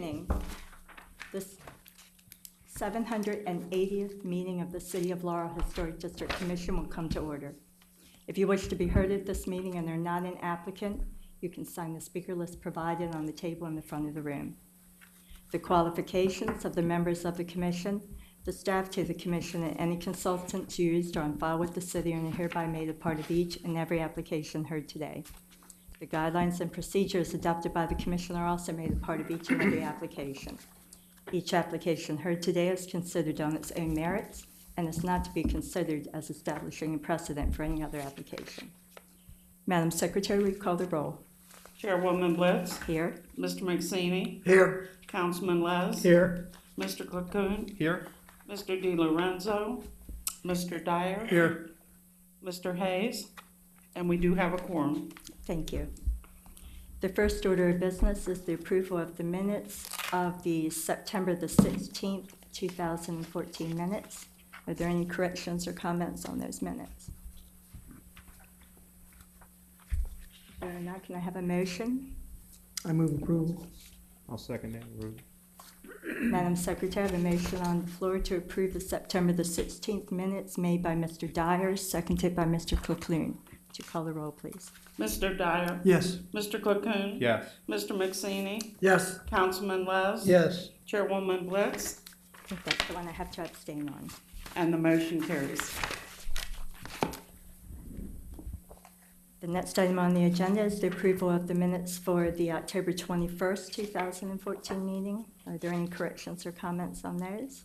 evening. This 780th meeting of the City of Laurel Historic District Commission will come to order. If you wish to be heard at this meeting and are not an applicant, you can sign the speaker list provided on the table in the front of the room. The qualifications of the members of the commission, the staff to the commission, and any consultants used are on file with the city and are hereby made a part of each and every application heard today. The guidelines and procedures adopted by the commission are also made a part of each and every application. Each application heard today is considered on its own merits and is not to be considered as establishing a precedent for any other application. Madam Secretary, will you call the roll? Chairwoman Blitz. Here. Mr. McSaney. Here. Councilman Les. Here. Mr. Cocoon. Here. Mr. DiLorenzo. Mr. Dyer. Here. Mr. Hayes. And we do have a quorum. Thank you. The first order of business is the approval of the minutes of the September the 16th, 2014 minutes. Are there any corrections or comments on those minutes? If there are not, can I have a motion? I move approval. I'll second that, Ruth. Madam Secretary, I have a motion on the floor to approve the September the 16th minutes made by Mr. Dyer, seconded by Mr. Cocoon. Would you call the roll, please? Mr. Dyer. Yes. Mr. Cocoon. Yes. Mr. McSaney. Yes. Councilman Les. Yes. Chairwoman Blitz. I think that's the one I have to abstain on. And the motion carries. The next item on the agenda is the approval of the minutes for the October 21st, 2014 meeting. Are there any corrections or comments on those?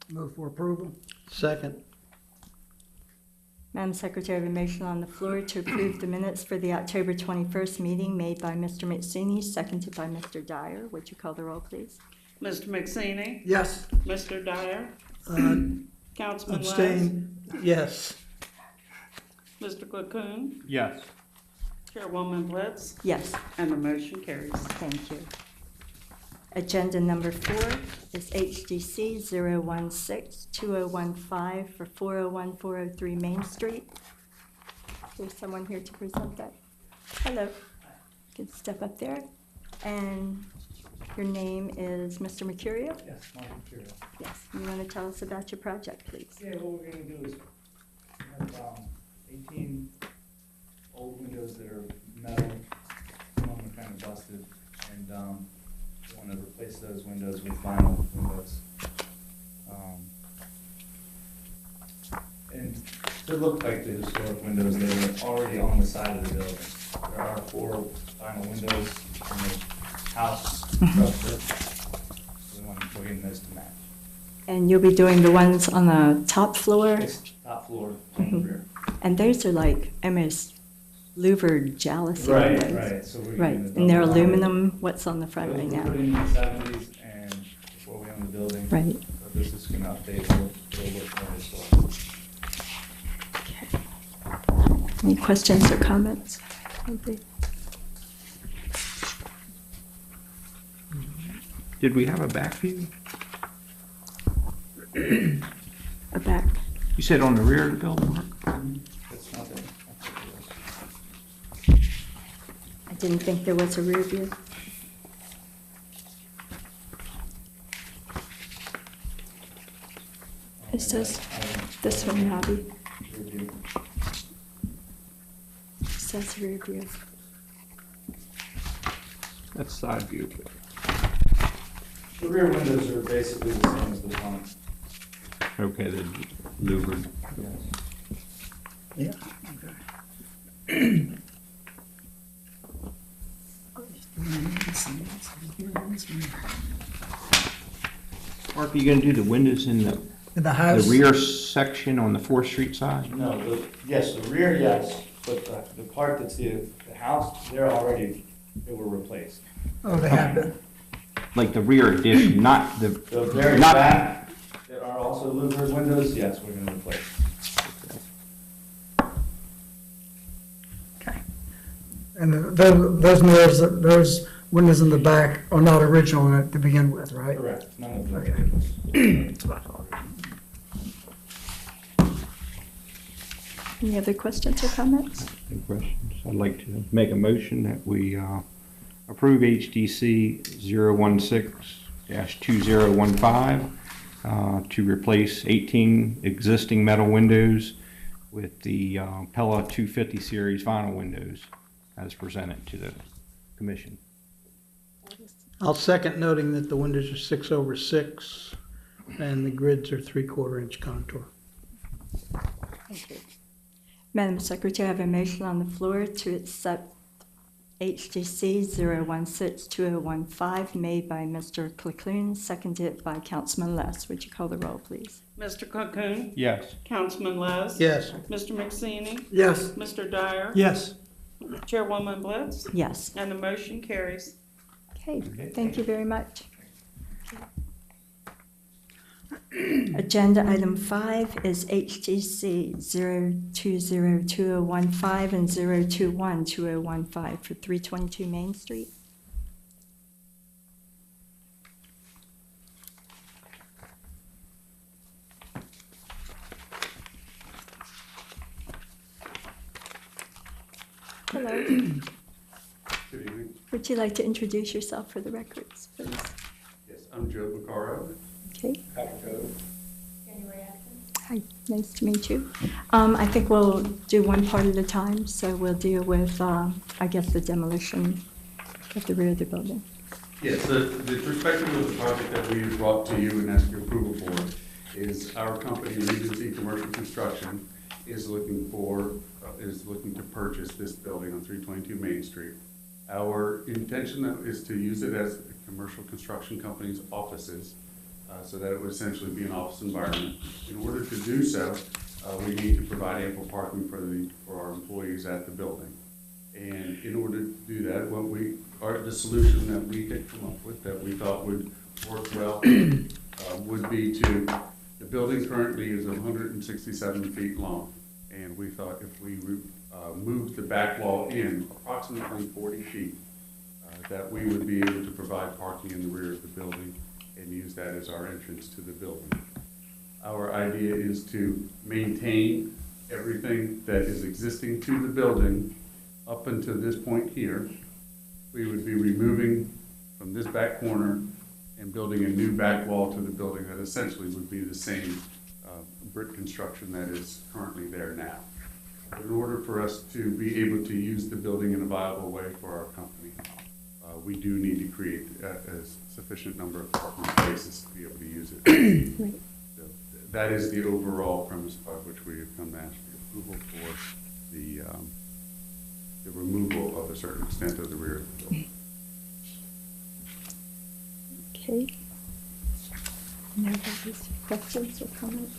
Move for approval. Second. Madam Secretary, I have a motion on the floor to approve the minutes for the October 21st meeting made by Mr. McSaney, seconded by Mr. Dyer. Would you call the roll, please? Mr. McSaney. Yes. Mr. Dyer. Councilman Les. Abstain. Yes. Mr. Cocoon. Yes. Chairwoman Blitz. Yes, And the motion carries. thank you. Agenda number 4 is HDC 016-2015 for 401-403 Main Street. There's someone here to present that. Hello. You can step up there. And your name is Mr. Mercurio? Yes, Marc Mercurio. Yes. You want to tell us about your project, please? Yeah, what we're gonna do is, we have 18 old windows that are metal, some of them are kind of busted, and we want to replace those windows with vinyl windows. And to look like the historic windows that are already on the side of the building. There are 4 vinyl windows on the house structure. We're getting those to match. And you'll be doing the ones on the top floor? It's top floor on the rear. And those are like almost louvered jalousie Right, windows. right, so we're. Right, gonna and they're double- aluminum. What's on the front right Those were now? put in the 70s and before we owned the building. Right. So this is gonna update a little bit more historical. Okay. Any questions or comments? Anybody? Did we have a back view? A back. You said on the rear of the building, Mark? That's not there. That's what it is. I didn't think there was a rear view. It says this one, Robbie. Review. It says rear view. That's side view. The rear windows are basically the same as the front. Okay, the louvered. Yes. Yeah. Mark, are you gonna do the windows in In the the house. rear section on the 4th Street side? No, yes, the rear, yes, but the part that's the house, they were replaced. Oh, they have been. Like the rear addition, not the, The very Not- back, that are also louvered windows, yes, we're gonna replace. Okay. And those mirrors, those windows in the back are not original to begin with, right? Correct, none of them. Okay. That's what I thought. Any other questions or comments? Any questions? I'd like to make a motion that we approve HDC 016-2015 to replace 18 existing metal windows with the Pella 250 series vinyl windows as presented to the commission. I'll second, noting that the windows are 6/6 and the grids are 3/4 inch contour. Thank you. Madam Secretary, I have a motion on the floor to accept HDC 016-2015 made by Mr. Clicquoon, seconded by Councilman Les. Would you call the roll, please? Mr. Cocoon? Yes. Councilman Les? Yes. Mr. McSeany? Yes. Mr. Dyer? Yes. Chairwoman Blitz? Yes. And the motion carries. Okay, thank you very much. Agenda item 5 is HDC 020-2015 and 021-2015 for 322 Main Street. Hello. Good evening. Would you like to introduce yourself for the records, please? Yes, I'm Joe Bucaro. Okay. Code. Hi, nice to meet you. I think we'll do one part at a time, so we'll deal with, I guess, the demolition at the rear of the building. Yes, the perspective of the project that we brought to you and asked your approval for is our company, Regency Commercial Construction, is looking to purchase this building on 322 Main Street. Our intention is to use it as a commercial construction company's offices, so that it would essentially be an office environment. In order to do so, we need to provide ample parking for our employees at the building. And in order to do that, the solution that we had come up with that we thought would work well would be the building currently is 167 feet long. And we thought if we moved the back wall in approximately 40 feet, that we would be able to provide parking in the rear of the building and use that as our entrance to the building. Our idea is to maintain everything that is existing to the building up until this point here. We would be removing from this back corner and building a new back wall to the building that essentially would be the same brick construction that is currently there now. In order for us to be able to use the building in a viable way for our company, we do need to create a sufficient number of parking spaces to be able to use it. Right. So that is the overall premise by which we have come to ask for approval for the removal of a certain extent of the rear of the building. Okay. Nobody's questions or comments?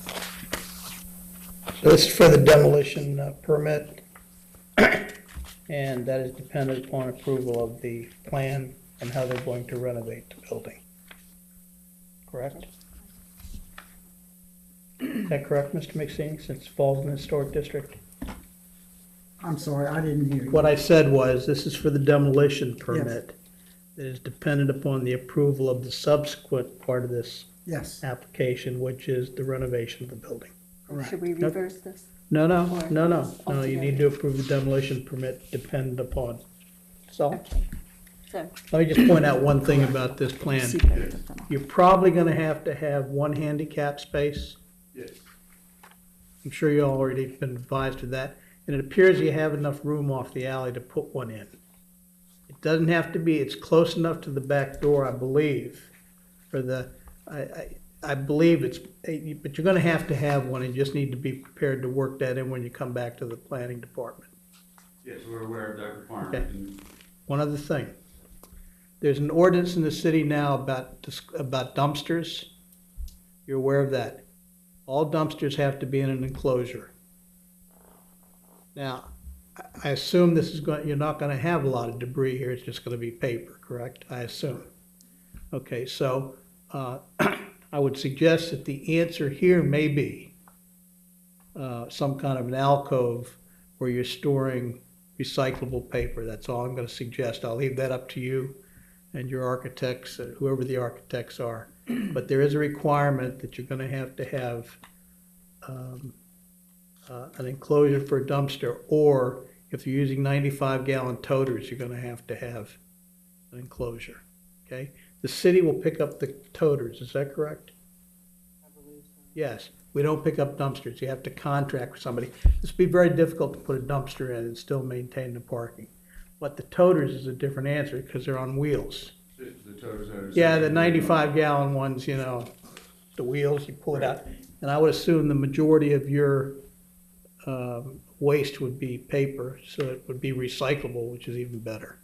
So this is for the demolition permit, and that is dependent upon approval of the plan and how they're going to renovate the building. Correct? Is that correct, Mr. McSeany, since it falls in the historic district? I'm sorry, I didn't hear you. What I said was, this is for the demolition permit that is dependent upon the approval of the subsequent part of this Yes, application, which is the renovation of the building. correct. Should we reverse this? No, Or you need to approve the demolition permit dependent upon. So, Okay. So, let me just point out one thing about this plan. see both of them. You're probably gonna have to have one handicap space. Yes. I'm sure you all already been advised of that. And it appears you have enough room off the alley to put one in. It doesn't have to be, it's close enough to the back door, I believe, for the, I believe it's, but you're gonna have to have one, and you just need to be prepared to work that in when you come back to the planning department. Yes, we're aware of that requirement. Okay. And One other thing. There's an ordinance in the city now about dumpsters. You're aware of that. All dumpsters have to be in an enclosure. Now, I assume you're not gonna have a lot of debris here, it's just gonna be paper, correct? I assume. Okay, so, I would suggest that the answer here may be some kind of an alcove where you're storing recyclable paper. That's all I'm gonna suggest. I'll leave that up to you and your architects, whoever the architects are. But there is a requirement that you're gonna have an enclosure for a dumpster, or if you're using 95-gallon toters, you're gonna have an enclosure, okay? The city will pick up the toters, is that correct? Yes, we don't pick up dumpsters, you have to contract with somebody. This would be very difficult to put a dumpster in and still maintain the parking. But the toters is a different answer, because they're on wheels. The toters are. Yeah, the 95-gallon ones, you know, the wheels, you pull it out. And I would assume the majority of your waste would be paper, so it would be recyclable, which is even better.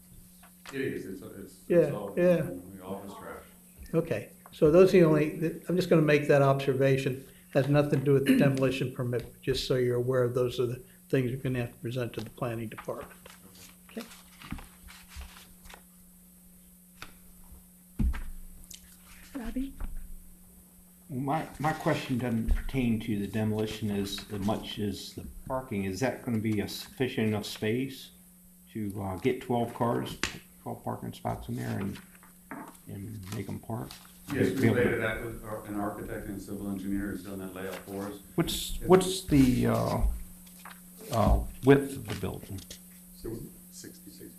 It is, it's Yeah, all, yeah. office trash. Okay, so those are the only, I'm just gonna make that observation. Has nothing to do with the demolition permit, just so you're aware of those are the things you're gonna have to present to the planning department. Okay. Robbie? My question doesn't pertain to the demolition as much as the parking. Is that gonna be a sufficient enough space to get 12 cars, 12 parking spots in there and make them park? Yes, Be we able to- laid it out with an architect and civil engineer who's done that layout for us. What's the width of the building? 60 feet.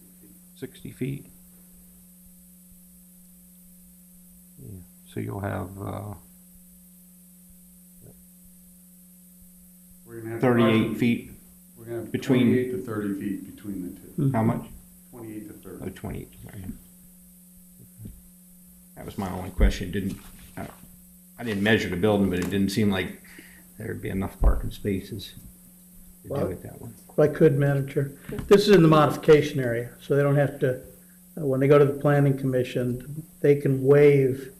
60 feet? Yeah, so you'll have We're gonna have 38 feet, We're gonna have between- 28 to 30 feet between the two. how much? 28 to 30. Oh, 28, right. That was my only question. I didn't measure the building, but it didn't seem like there'd be enough parking spaces to do Well- it that way. If I could, Madam Chair, this is in the modification area, so they don't have to, when they go to the planning commission, they can waive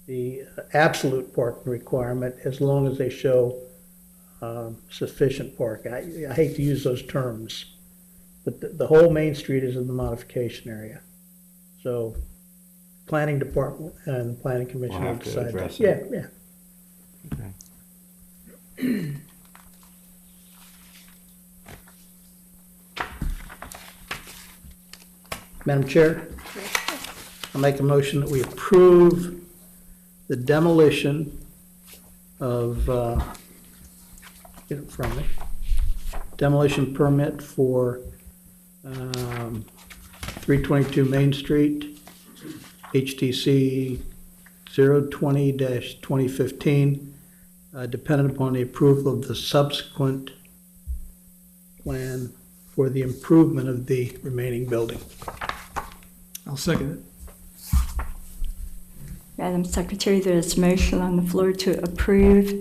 the absolute parking requirement as long as they show sufficient parking. I hate to use those terms, but the whole Main Street is in the modification area. So planning department and the planning commission We'll will have to decide address that. it. Yeah, yeah. Okay. Madam Chair, I'll make a motion that we approve the demolition of, get it from me, demolition permit for 322 Main Street, HTC 020-2015, dependent upon the approval of the subsequent plan for the improvement of the remaining building. I'll second it. Madam Secretary, there is a motion on the floor to approve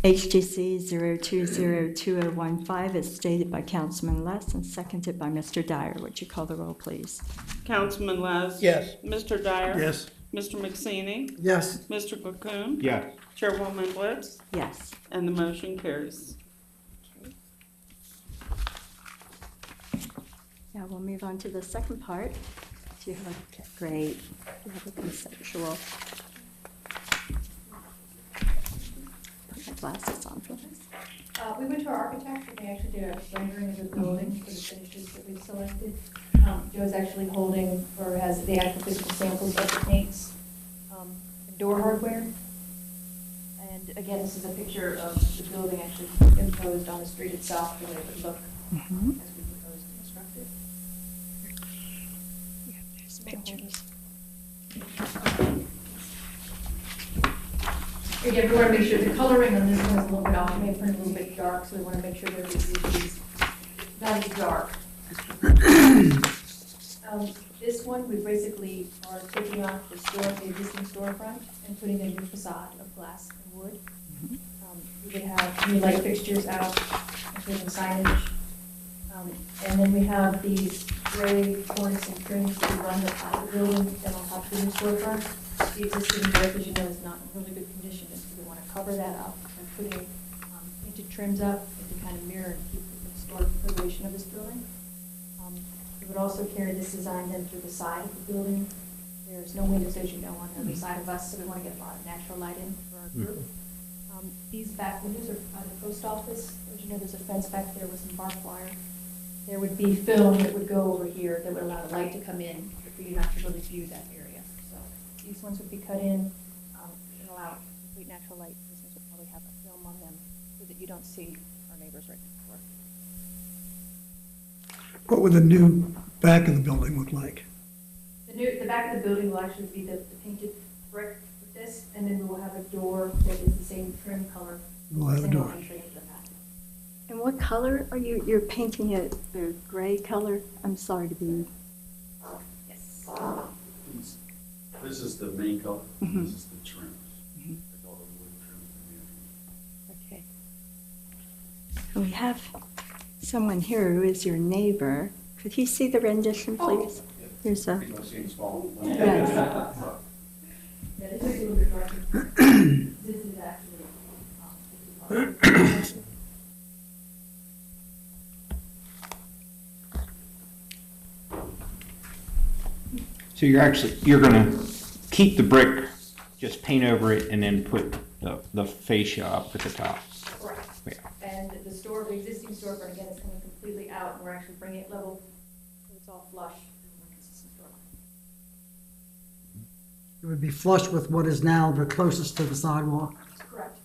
HGC 0202015 as stated by Councilman Les and seconded by Mr. Dyer. Would you call the roll, please? Councilman Les? Yes. Mr. Dyer? Yes. Mr. McSeany? Yes. Mr. Cocoon? Yes. Chairwoman Blitz? Yes. And the motion carries. Now we'll move on to the second part. Do you have a, great, do you have a conceptual? Put my glasses on for this. We went to our architect, and they actually did a rendering of the building for the finishes that we selected. Joe's actually holding, or has the actual physical samples of the paints and door hardware. And again, this is a picture of the building actually imposed on the street itself, the way it would look as we proposed to construct it. There's pictures. Again, we want to make sure the coloring on this one is a little bit off, maybe a little bit dark, so we want to make sure that it's not as dark. This one, we basically are taking off the existing storefront and putting in a new facade of glass and wood. We would have new light fixtures out, including signage. And then we have these gray cornice and trims that we run the top of the building, then on top of the new storefront. The existing brick, as you know, is not in really good condition, and so we want to cover that up by putting painted trims up and to kind of mirror and keep the historic preservation of this building. We would also carry this design then through the side of the building. There's no windows, as you know, on the other side of us, so we want to get a lot of natural light in for our group. These back windows are by the post office. As you know, there's a fence back there with some barbed wire. There would be film that would go over here that would allow the light to come in for you not to really view that area. So these ones would be cut in and allow complete natural light. These ones would probably have a film on them so that you don't see our neighbors right next door. What would the new back of the building look like? The back of the building will actually be the painted brick with this, and then we will have a door that is the same trim color. We'll have a same door. entry into the back. And what color are you're painting it, the gray color? I'm sorry to be, Yes. This is the main color, Mhm. this is the trims. Mhm. It's all the wood trims in the okay. And we have someone here who is your neighbor. Could he see the rendition, please? Here's a, entrance. You see small. Yes. Yeah, this is a little bit darker. This is actually, So you're gonna keep the brick, just paint over it, and then put the fascia up at the top. correct. Yeah. And the store, the existing storefront, again, is coming completely out, and we're actually bringing it level, so it's all flush. with the existing storefront. It would be flush with what is now the closest to the sidewalk. Correct.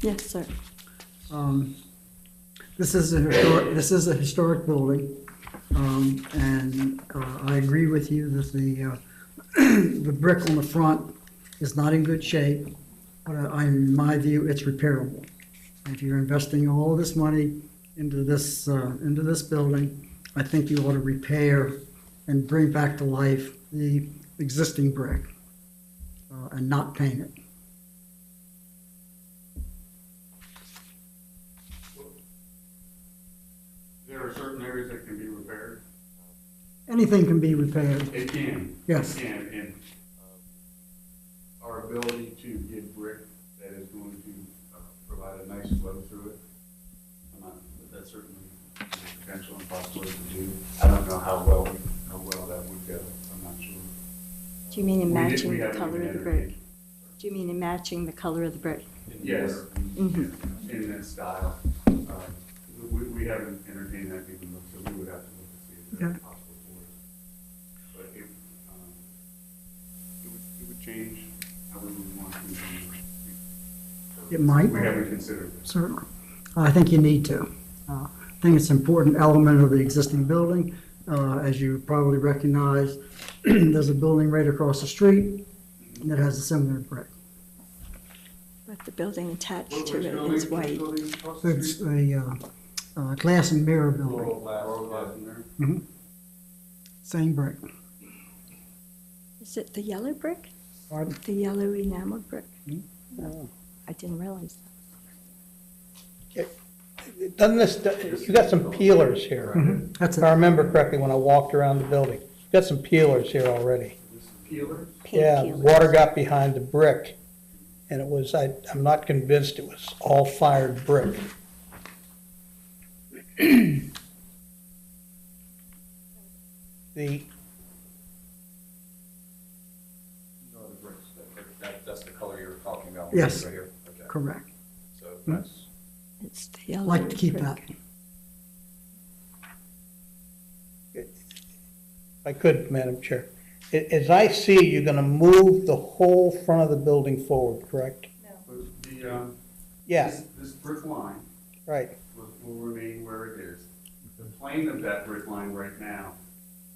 yes, sir. This is a historic building, and I agree with you that the brick on the front is not in good shape, but in my view, it's repairable. If you're investing all this money into this building, I think you ought to repair and bring back to life the existing brick, and not paint it. There are certain areas that can be repaired. Anything can be repaired. It can. Yes. It can, and our ability to get brick that is going to provide a nice flow through it, that's certainly a potential and possibility to do. I don't know how well that would go, I'm not sure. Do you mean in We did- matching we the haven't color even of the entertained- brick? Do you mean in matching the color of the brick? Yes, Mhm. in that style. We haven't entertained that even, so we would have to look to see if that's possible for us. But it would change how we would want to. It might. We haven't considered it. Certainly. I think you need to. I think it's an important element of the existing building. As you probably recognize, there's a building right across the street that has a similar brick. But the building attached Which to it building- is which white. building across the It's street? a glass and mirror building. Laurel Glass in there? Mhm. Same brick. Is it the yellow brick? Pardon? The yellow enamel brick? Mhm. No, I didn't realize that. Doesn't this, you got some peelers here. Mhm. That's If I it. remember correctly when I walked around the building. You got some peelers here already. This is peeler? Pink Yeah, peelers. water got behind the brick, and it was, I'm not convinced it was all fired brick. The, No, the bricks, that's the color you're talking about. Yes. Right here, okay. Correct. So that's, It's the yellow Like to keep brick. that. if I could, Madam Chair, as I see, you're gonna move the whole front of the building forward, correct? No. the, Yeah, this brick line right, will remain where it is. The plane of that brick line right now,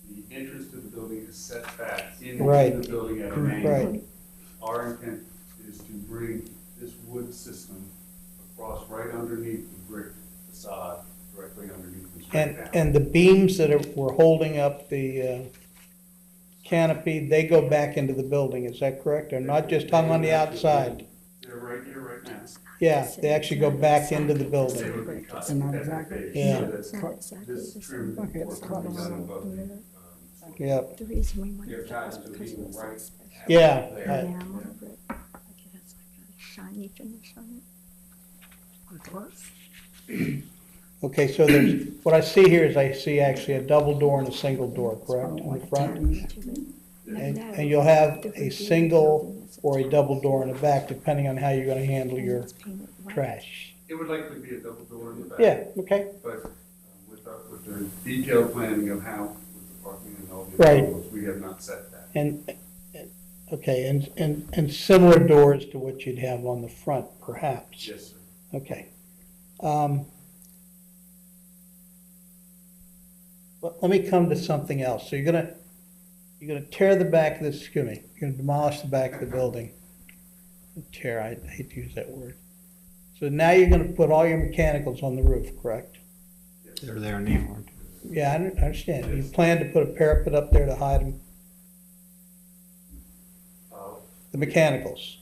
the entrance to the building is set back into Right. the building at an Correct. angle. right. Our intent is to bring this wood system across right underneath the brick facade, directly underneath this And, right and the beams that were holding up the canopy, they go back into the building, is that correct? They're not just hung on the outside? They're right here, right now. Yeah, they actually go back into the They building. would be cut And not at the exactly- base. Yeah. So that's- It's not exactly This the trim same. Okay, it's work will be close. done above the, Yep, The reason we wanted They're that tied was to because it being was right that special yeah. enamel brick. Like it has like a shiny finish on it. Okay, so there's, what I see here is I see actually a double door and a single door, correct, in the front? And you'll have a single or a double door in the back, depending on how you're gonna handle your trash. it would likely be a double door in the back. Yeah, okay, But with the detailed planning of how, with the parking and all the Right. approvals, we have not set that. okay, and similar doors to what you'd have on the front, perhaps? Yes, sir. Okay. let me come to something else. So you're gonna tear the back of this, excuse me, you're gonna demolish the back of the building. Tear, I hate to use that word. So now you're gonna put all your mechanicals on the roof, correct? They're there now, aren't they? Yeah, I understand. You plan to put a parapet up there to hide them, Uh, the mechanicals?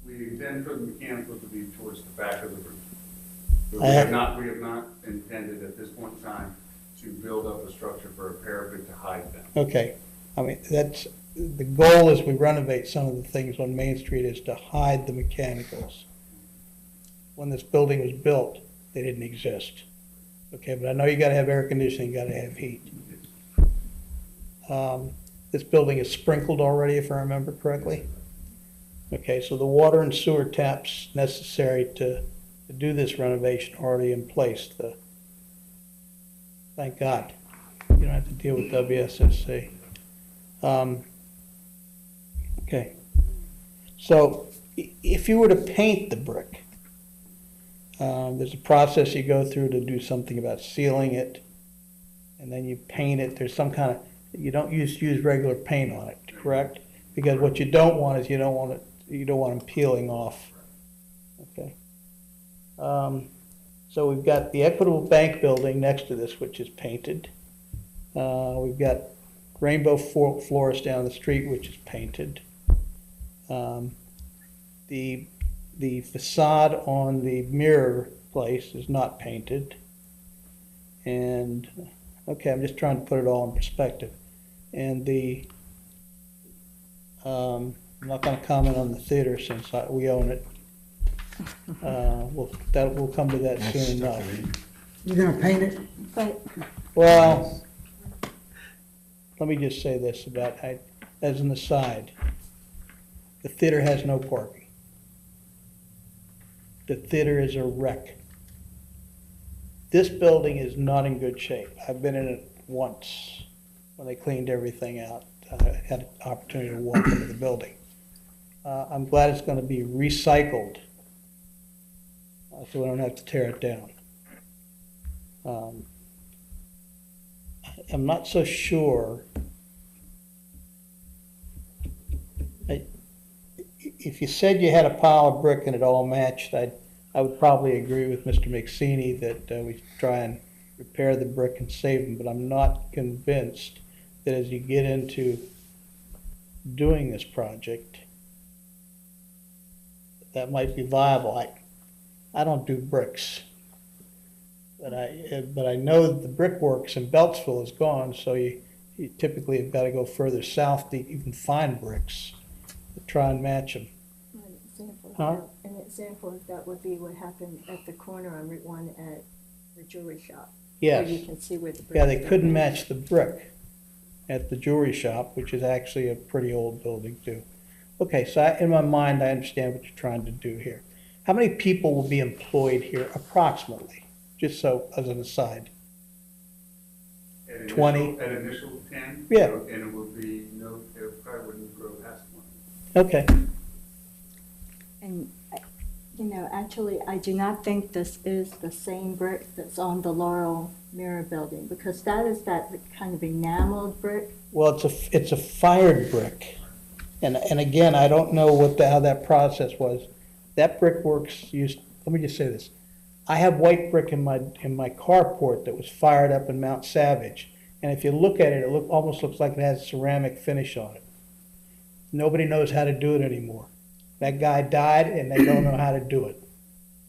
We intend for the mechanicals to be towards the back of the roof. But I we have- have not intended at this point in time to build up a structure for a parapet to hide them. Okay, I mean, that's, the goal as we renovate some of the things on Main Street is to hide the mechanicals. When this building was built, they didn't exist. Okay, but I know you gotta have air conditioning, you gotta have heat. This building is sprinkled already, if I remember correctly? Okay, so the water and sewer taps necessary to do this renovation are already in place. Thank God, you don't have to deal with WSSC. Okay, so if you were to paint the brick, there's a process you go through to do something about sealing it, and then you paint it. There's some kind of, you don't use regular paint on it, correct? Because what you don't want is you don't want them peeling off. Okay. So we've got the Equitable Bank building next to this, which is painted. We've got Rainbow Florist down the street, which is painted. The facade on the mirror place is not painted. And, okay, I'm just trying to put it all in perspective. And I'm not gonna comment on the theater since we own it. We'll come to that soon enough. You're gonna paint it? But Well, let me just say this about, as an aside, the theater has no parking. The theater is a wreck. This building is not in good shape. I've been in it once when they cleaned everything out. I had an opportunity to walk into the building. I'm glad it's gonna be recycled, so we don't have to tear it down. I'm not so sure. If you said you had a pile of brick and it all matched, I would probably agree with Mr. McSeany that we try and repair the brick and save them, but I'm not convinced that as you get into doing this project, that might be viable. I don't do bricks, but I know that the brickworks in Beltsville is gone, so you typically have got to go further south to even find bricks to try and match them. Huh? An example of that would be what happened at the corner on Route 1 at the jewelry shop. Yes. Where you can see where the brick. Yeah, they couldn't match the brick at the jewelry shop, which is actually a pretty old building too. Okay, so in my mind, I understand what you're trying to do here. How many people will be employed here approximately? Just so, as an aside. 20? At initial 10? Yeah. And it would be, it probably wouldn't grow past 1. Okay, And, actually, I do not think this is the same brick that's on the Laurel Mirror building, because that is that kind of enameled brick. well, it's a fired brick. And again, I don't know how that process was. That brickworks used, let me just say this. I have white brick in my carport that was fired up in Mount Savage. And if you look at it, almost looks like it has ceramic finish on it. Nobody knows how to do it anymore. That guy died and they don't know how to do it.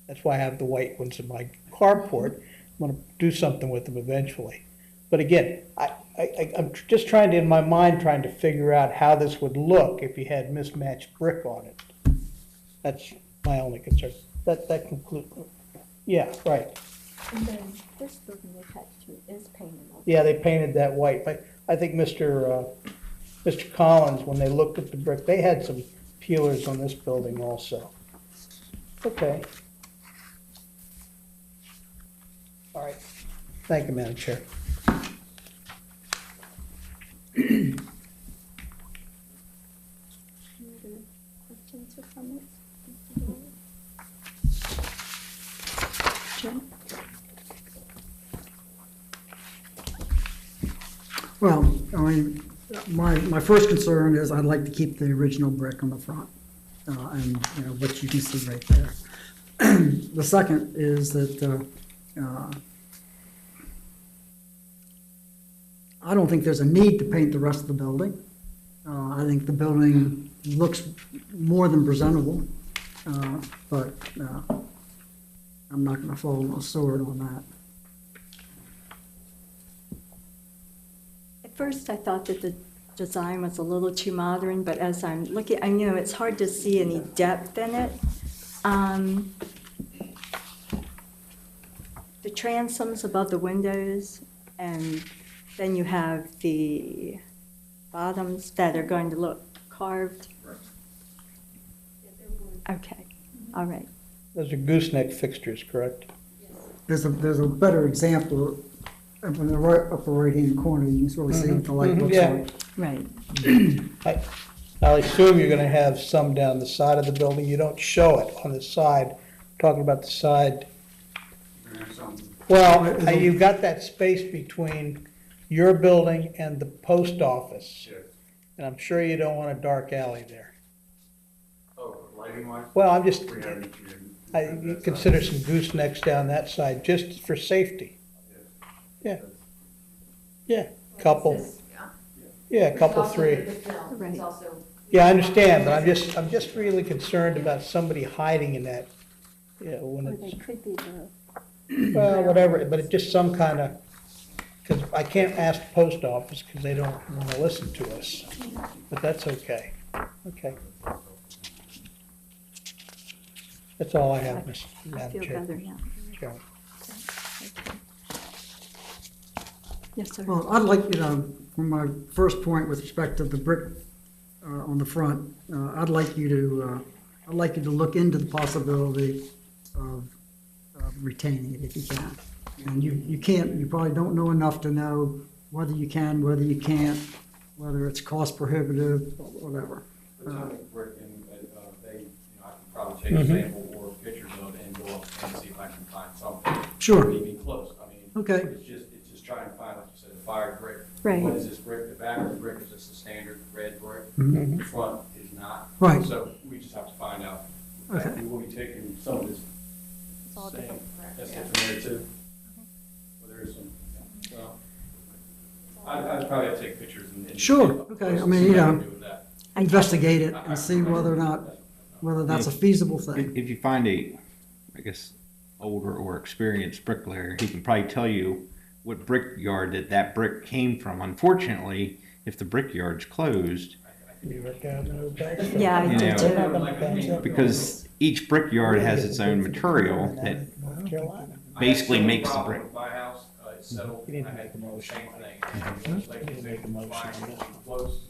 That's why I have the white ones in my carport. I'm gonna do something with them eventually. But again, I'm just trying to, in my mind, trying to figure out how this would look if you had mismatched brick on it. That's my only concern. That concludes. Yeah, right. And then this building attached to it is painted. Yeah, they painted that white. I think Mr. Collins, when they looked at the brick, they had some peelers on this building also. Okay. All right. Thank you, Madam Chair. Any other questions or comments? Jim? Well, I mean, my first concern is I'd like to keep the original brick on the front, and, you know, what you can see right there. The second is that, I don't think there's a need to paint the rest of the building. I think the building looks more than presentable, but I'm not gonna fall on a sword on that. At first, I thought that the design was a little too modern, but as I'm looking, I know it's hard to see any depth in it. The transoms above the windows, and then you have the bottoms that are going to look carved. Okay, all right. Those are gooseneck fixtures, correct? There's a better example up in the right, upper right-hand corner. You can sort of see what the light looks Yeah. like. Right. I assume you're gonna have some down the side of the building. You don't show it on the side. Talking about the side. You're gonna have some, Well, you've got that space between your building and the post office. yes. And I'm sure you don't want a dark alley there. Oh, lighting wise? Well, I'm just, We haven't, you consider some goosenecks down that side, just for safety. Yeah. Yeah, couple, yeah, a couple, three. Right. Yeah, I understand, but I'm just really concerned about somebody hiding in that, you know, when Or they it's, could be the, well, whatever, but it's just some kind of, because I can't ask the post office because they don't want to listen to us, but that's okay. Okay. That's all I have, Ms. I Madam feel Chair. better now. Chairman. Okay. Yes, sir. Well, I'd like, you know, from my first point with respect to the brick on the front, I'd like you to look into the possibility of retaining it if you can. And you can't, you probably don't know enough to know whether you can, whether you can't, whether it's cost prohibitive, or whatever. Potomac brick, and they, I can probably take a sample or pictures of it and go up and see if I can find something. Sure. Even close, I mean. Okay. It's just trying to find, like you said, a fire brick. Right. What is this brick? The back of the brick is just a standard red brick. Mhm. The front is not. Right. So we just have to find out. Okay. We will be taking some of this It's all same, different, correct? that's Yeah. from there too. Well, there is some, yeah, well, I'd probably have to take pictures and. Sure, okay, I mean, you know, See what I can do with that. investigate it and see whether that's a feasible thing. If you find a, I guess, older or experienced bricklayer, he can probably tell you what brickyard that brick came from. Unfortunately, if the brickyard's closed, You work out in the back? Yeah, I You do know, too. because each brickyard has its own material that North Carolina. basically I had makes the similar brick. problem with my house, it's settled, You need to I had make a the motion. same thing. It's like You need to make a motion fire on that. Close,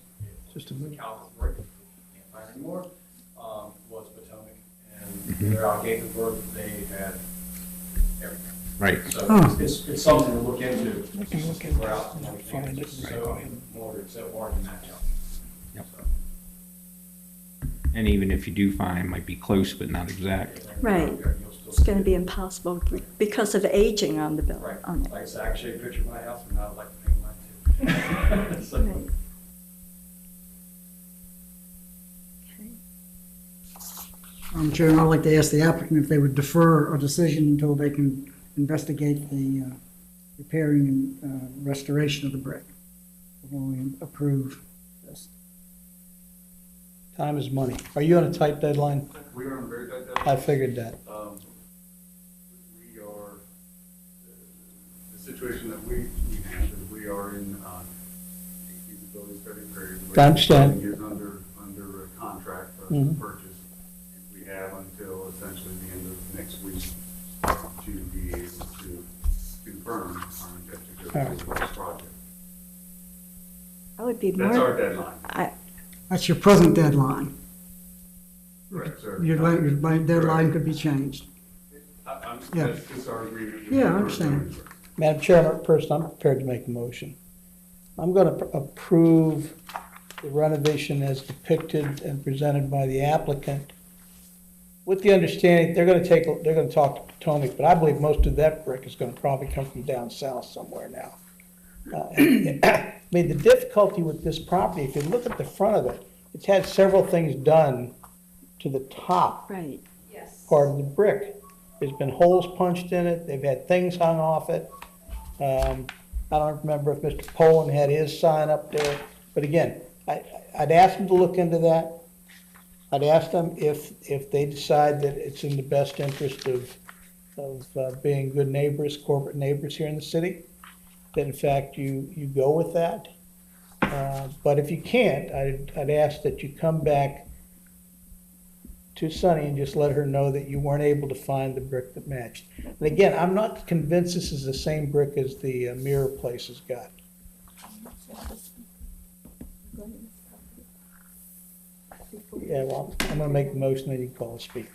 Just a the minute. Calvin brick, can't find anymore, was Potomac, and they're out Gaithersburg, they had everything. Right. So Huh. it's something to look into. I can look at We're out, it and I'll we find think it it's and so call him. more to accept margin match up. Yep. So, And even if you do find, it might be close but not exact. Right. you'll still It's going see to be it. impossible because of aging on the bill, Right, on it. like I said, I can show you a picture of my house, and I would like to paint mine too. So, Right. Okay. Chairman, I'd like to ask the applicant if they would defer a decision until they can investigate the repairing and restoration of the brick before we approve this. Time is money. Are you on a tight deadline? We are on a very tight I deadline. figured that. We are, the situation that we have is we are in a feasibility study period. where I understand. the building is under a contract for us to Mhm. purchase. And we have until essentially the end of next week to be able to confirm our intent to go All right. through this project. I would be That's our more, deadline. That's your present deadline. Correct, sir. Your deadline could be changed. Yeah. That's our agreement. Yeah, I understand. Madam Chairman, first, I'm prepared to make a motion. I'm going to approve the renovation as depicted and presented by the applicant, with the understanding, they're going to talk to Potomac, but I believe most of that brick is going to probably come from down south somewhere now. mean, the difficulty with this property, if you look at the front of it, it's had several things done to the top Right. Yes. part of the brick. There's been holes punched in it, they've had things hung off it. I don't remember if Mr. Poland had his sign up there, but again, I'd ask them to look into that. I'd ask them if they decide that it's in the best interest of being good neighbors, corporate neighbors here in the city, that in fact you go with that. But if you can't, I'd ask that you come back to Sunny and just let her know that you weren't able to find the brick that matched. And again, I'm not convinced this is the same brick as the mirror place has got. Yeah, well, I'm gonna make the motion, then you can call a speaker.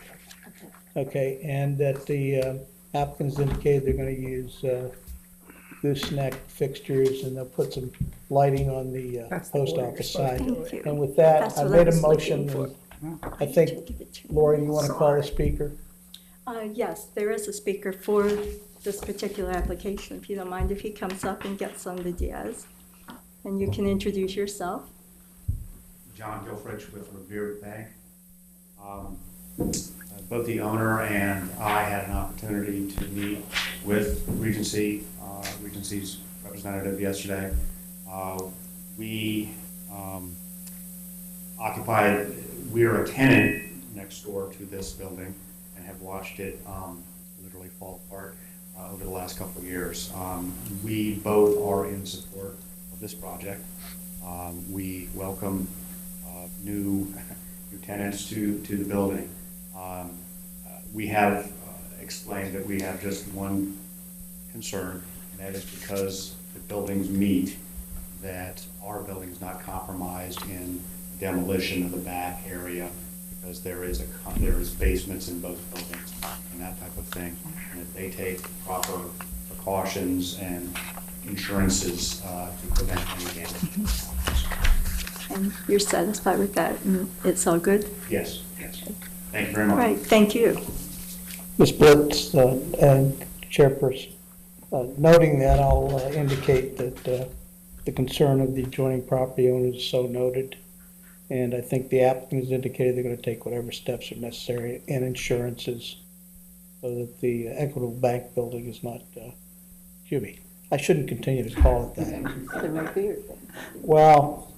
Okay, and that the applicants indicated they're gonna use gooseneck fixtures, and they'll put some lighting on the post office side. Thank you. And with that, That's I what I made a was looking motion, for. and I think, Lori, you wanna call the speaker? Yes, there is a speaker for this particular application, if you don't mind if he comes up and gets on the dais. And you can introduce yourself. John Gilfrich with Revere Bank. Both the owner and I had an opportunity to meet with Regency's representative yesterday. We are a tenant next door to this building and have watched it literally fall apart over the last couple of years. We both are in support of this project. We welcome new tenants to the building. We have explained that we have just one concern, and that is because the buildings meet, that our building is not compromised in demolition of the back area, because there is basements in both buildings and that type of thing, and that they take proper precautions and insurances to prevent any damage. And you're satisfied with that, and it's all good? Yes, yes. Thank you very All much. right, thank you. Ms. Blitz, and Chairperson, noting that, I'll indicate that the concern of the adjoining property owners is so noted. And I think the applicant has indicated they're going to take whatever steps are necessary and insurances so that the Equitable Bank building is not, excuse me, I shouldn't continue to call it that. The Revere thing. Well,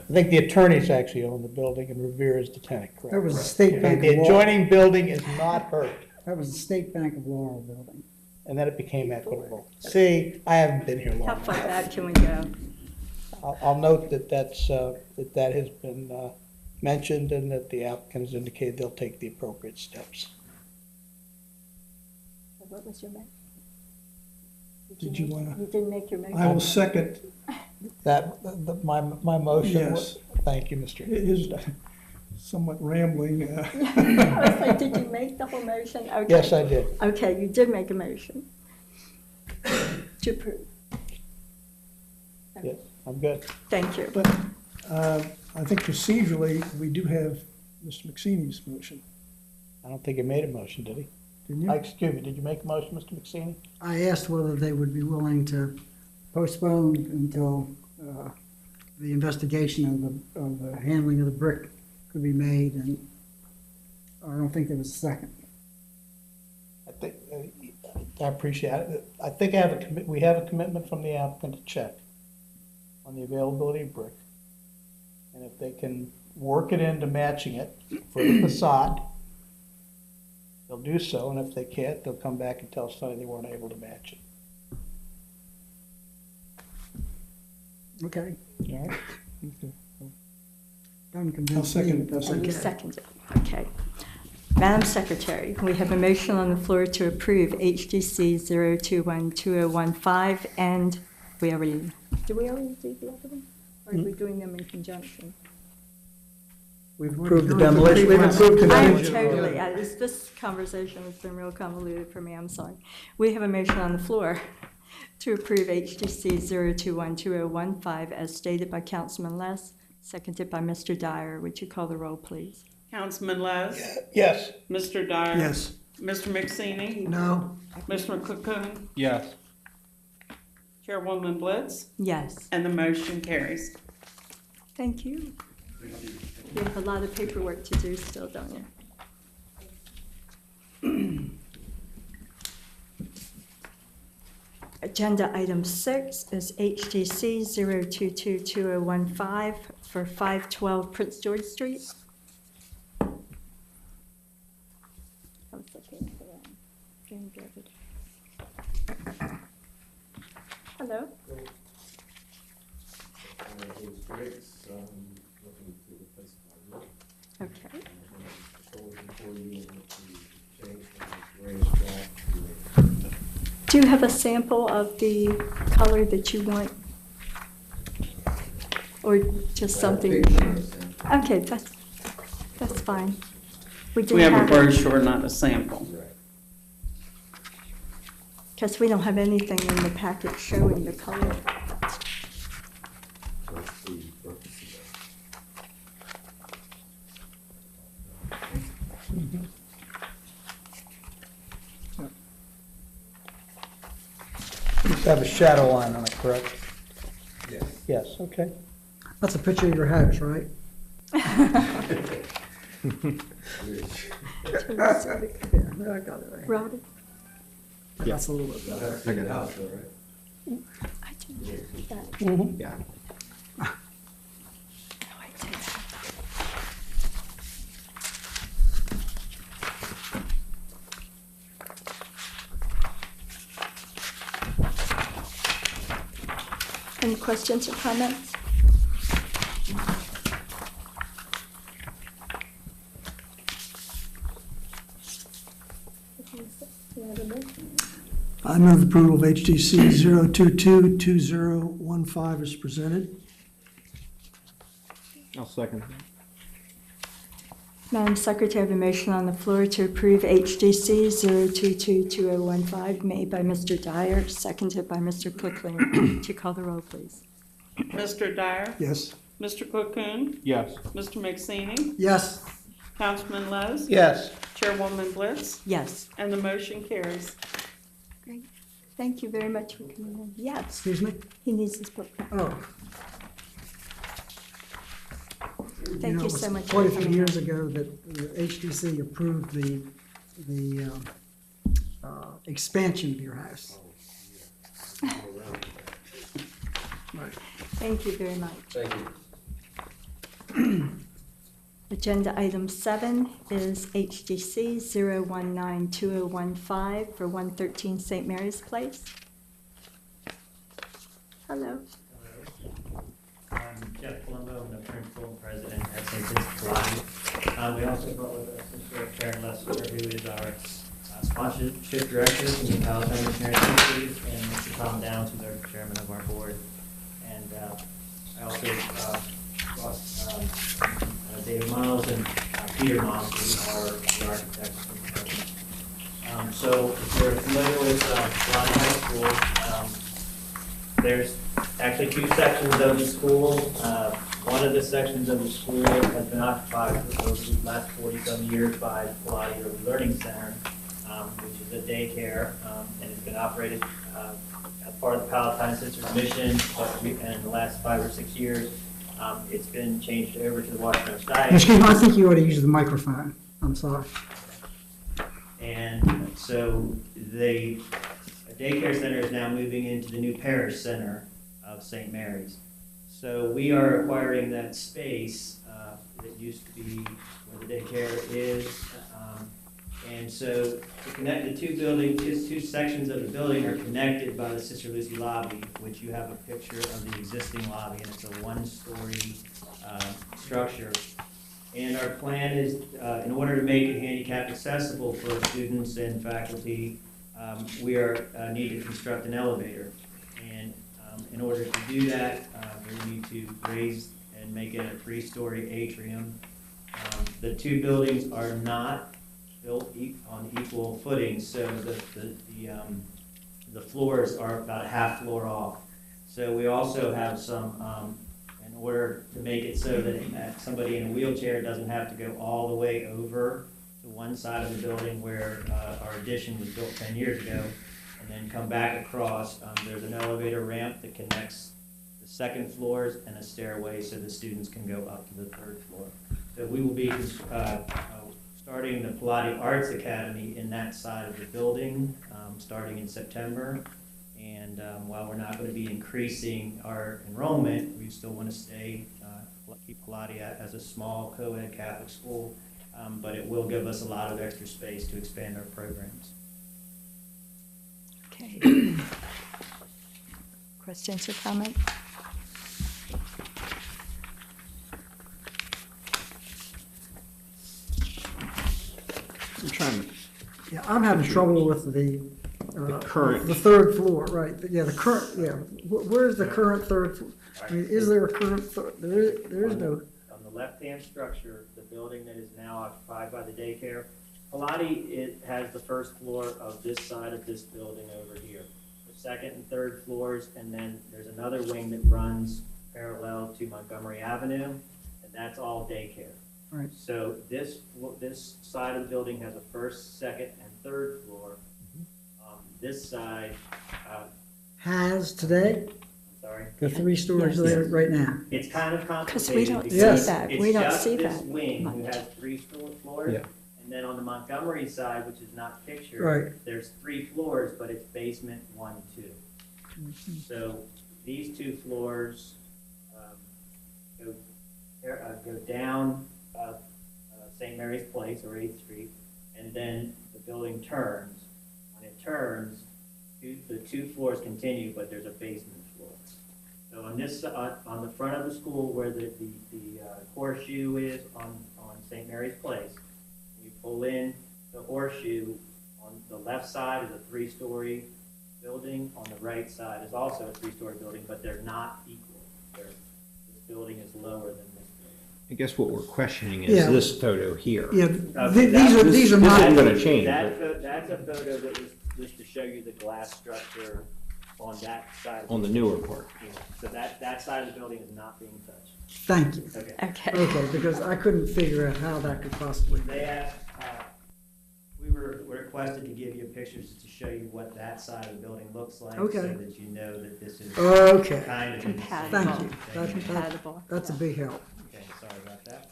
I think the attorneys actually own the building and Revere is the tenant, correct? That was the State Bank The of Laurel. adjoining building is not hurt. That was the State Bank of Laurel building. And then it became Equitable. See, I haven't been here long How far enough. back can we go? I'll note that that has been mentioned and that the applicant has indicated they'll take the appropriate steps. What was your motion? Did you wanna- You didn't make your motion? I will second, My motion was, Yes. thank you, Mr. it is somewhat rambling. I was like, did you make the whole motion? Okay. Yes, I did. Okay, you did make a motion to approve. Yes, I'm good. Thank you. But I think procedurally, we do have Mr. McSeeney's motion, I don't think he made a motion, did he? didn't you? Excuse me, did you make a motion, Mr. McSeeney? I asked whether they would be willing to postpone until the investigation of the handling of the brick could be made, and I don't think there was a second. I think, I appreciate it. I think we have a commitment from the applicant to check on the availability of brick. And if they can work it into matching it for the facade, they'll do so, and if they can't, they'll come back and tell Sonny they weren't able to match it. Okay, All right? don't I'll convince me, second but that's So you okay. seconded, okay. Madam Secretary, we have a motion on the floor to approve HDC 0212015, and did we already do the other one? Or are we doing them in conjunction? We've approved the demolition. We've approved the I'm demolition. totally, this conversation has been real convoluted for me, I'm sorry. We have a motion on the floor to approve HDC 0212015 as stated by Councilman Les, seconded by Mr. Dyer. Would you call the roll, please? Councilman Les, Yes. Mr. Dyer. Yes. Mr. McSeeney, No, Mr. McCoon, Yes. Chairwoman Blitz, Yes, and the motion carries. thank you. You have a lot of paperwork to do still, don't you? Agenda item 6 is HDC 0222015 for 512 Prince George Street. I was looking for Jane David. Hello. Okay. Do you have a sample of the color that you want? Or just something? Okay, that's fine. do We have a have it, brochure, not a sample. because we don't have anything in the packet showing the color. Just have a shadow line on it, correct? Yes. Yes, okay. That's a picture of your house, right? Robert? That's a little bit better. I didn't do that. Yeah. No, I didn't. Any questions or comments? I move approval of HDC 0222015 as presented. I'll second. Madam Secretary, I have a motion on the floor to approve HDC 0222015 made by Mr. Dyer, seconded by Mr. Cookling. Would you call the roll, please? Mr. Dyer? Yes. Mr. Cocoon? Yes. Mr. McSaney? Yes, Councilman Lowe? Yes. Chairwoman Blitz? Yes. And the motion carries. Great. Thank you very much for coming in. Yes, excuse me? he needs his book. Oh. Thank know, you it was so much for quite a few coming years in. ago that the HDC approved the expansion of your house. Right. Thank you very much. Thank you. Agenda item 7 is HDC 0192015 for 113 St. Mary's Place. Hello. I'm Jeff Colombo, I'm the principal and president at St. Vincent Pilates. We also brought with us Mr. Karen Lester, who is our sponsorship director from the Palatine Missionary Society, and Mr. Tom Downs, who's our chairman of our board. And I also brought David Miles and Peter Miles, who are the architects. So if you're familiar with Pilates High School, there's actually 2 sections of the school. One of the sections of the school has been occupied for the last 40-some years by Pilates Learning Center, which is a daycare, and it's been operated as part of the Palatine Sisters mission, but in the last 5 or 6 years, it's been changed over to the Washington Diocese. Excuse me, I think you ought to use the microphone. I'm sorry. And so the daycare center is now moving into the new parish center of St. Mary's. So we are acquiring that space that used to be where the daycare is. And so to connect the 2 buildings, 2 sections of the building are connected by the Sister Lucy lobby, which you have a picture of the existing lobby, and it's a 1-story structure. And our plan is, in order to make it handicap accessible for students and faculty, we need to construct an elevator. And in order to do that, we need to raise and make it a 3-story atrium. The 2 buildings are not built on equal footing, so the floors are about a half floor off. So we also have some, in order to make it so that somebody in a wheelchair doesn't have to go all the way over to one side of the building where our addition was built 10 years ago, and then come back across. There's an elevator ramp that connects the second floors and a stairway so the students can go up to the third floor. So we will be starting the Pilates Arts Academy in that side of the building, starting in September. And while we're not going to be increasing our enrollment, we still want to keep Pilates as a small co-ed Catholic school, but it will give us a lot of extra space to expand our programs. Okay. Questions or comments? I'm trying to, Yeah, I'm having trouble with the current. the third floor, right, yeah, the current, yeah, where's the current third floor? I mean, is there a current, there is no, On the left-hand structure, the building that is now occupied by the daycare, Pilates, it has the first floor of this side of this building over here. The second and third floors, and then there's another wing that runs parallel to Montgomery Avenue, and that's all daycare. Right. So this side of the building has a first, second, and third floor. This side, has today, I'm sorry, the 3 stories Yes. there right now. it's kind of complicated. Because we don't see Yes. that. It's We don't just see this that wing who much. has 3 floors. Yeah. And then on the Montgomery side, which is not pictured, Right. there's 3 floors, but it's basement 1 and 2. Mm-hmm. So these 2 floors go down St. Mary's Place or 8th Street, and then the building turns. When it turns, the 2 floors continue, but there's a basement floor. So on this, on the front of the school where the horseshoe is on St. Mary's Place, we pull in the horseshoe. On the left side is a 3-story building. On the right side is also a 3-story building, but they're not equal. This building is lower than this building. I guess what we're questioning is Yeah. this photo here. Yeah, Okay, these are this not, isn't gonna change. That's a photo that was just to show you the glass structure on that side. On the newer part. So that side of the building is not being touched. thank you. Okay. Okay. Okay, because I couldn't figure out how that could possibly be. They asked, we were requested to give you pictures to show you what that side of the building looks like. Okay. So that you know that this is Okay, kind of in the same Compatible. thank you. thing. Compatible. That's a big help. Okay, sorry about that.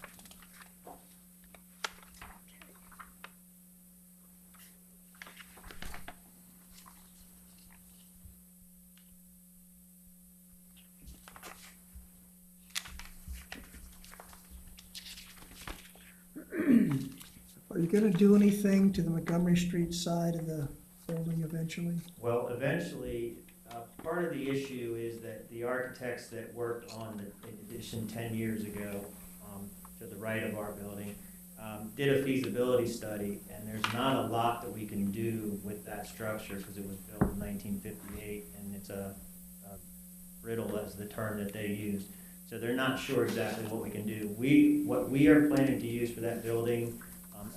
Are you gonna do anything to the Montgomery Street side of the building eventually? Well, eventually, part of the issue is that the architects that worked on the addition 10 years ago, to the right of our building, did a feasibility study, and there's not a lot that we can do with that structure because it was built in 1958, and it's a brittle as the term that they used. So they're not sure exactly what we can do. What we are planning to use for that building,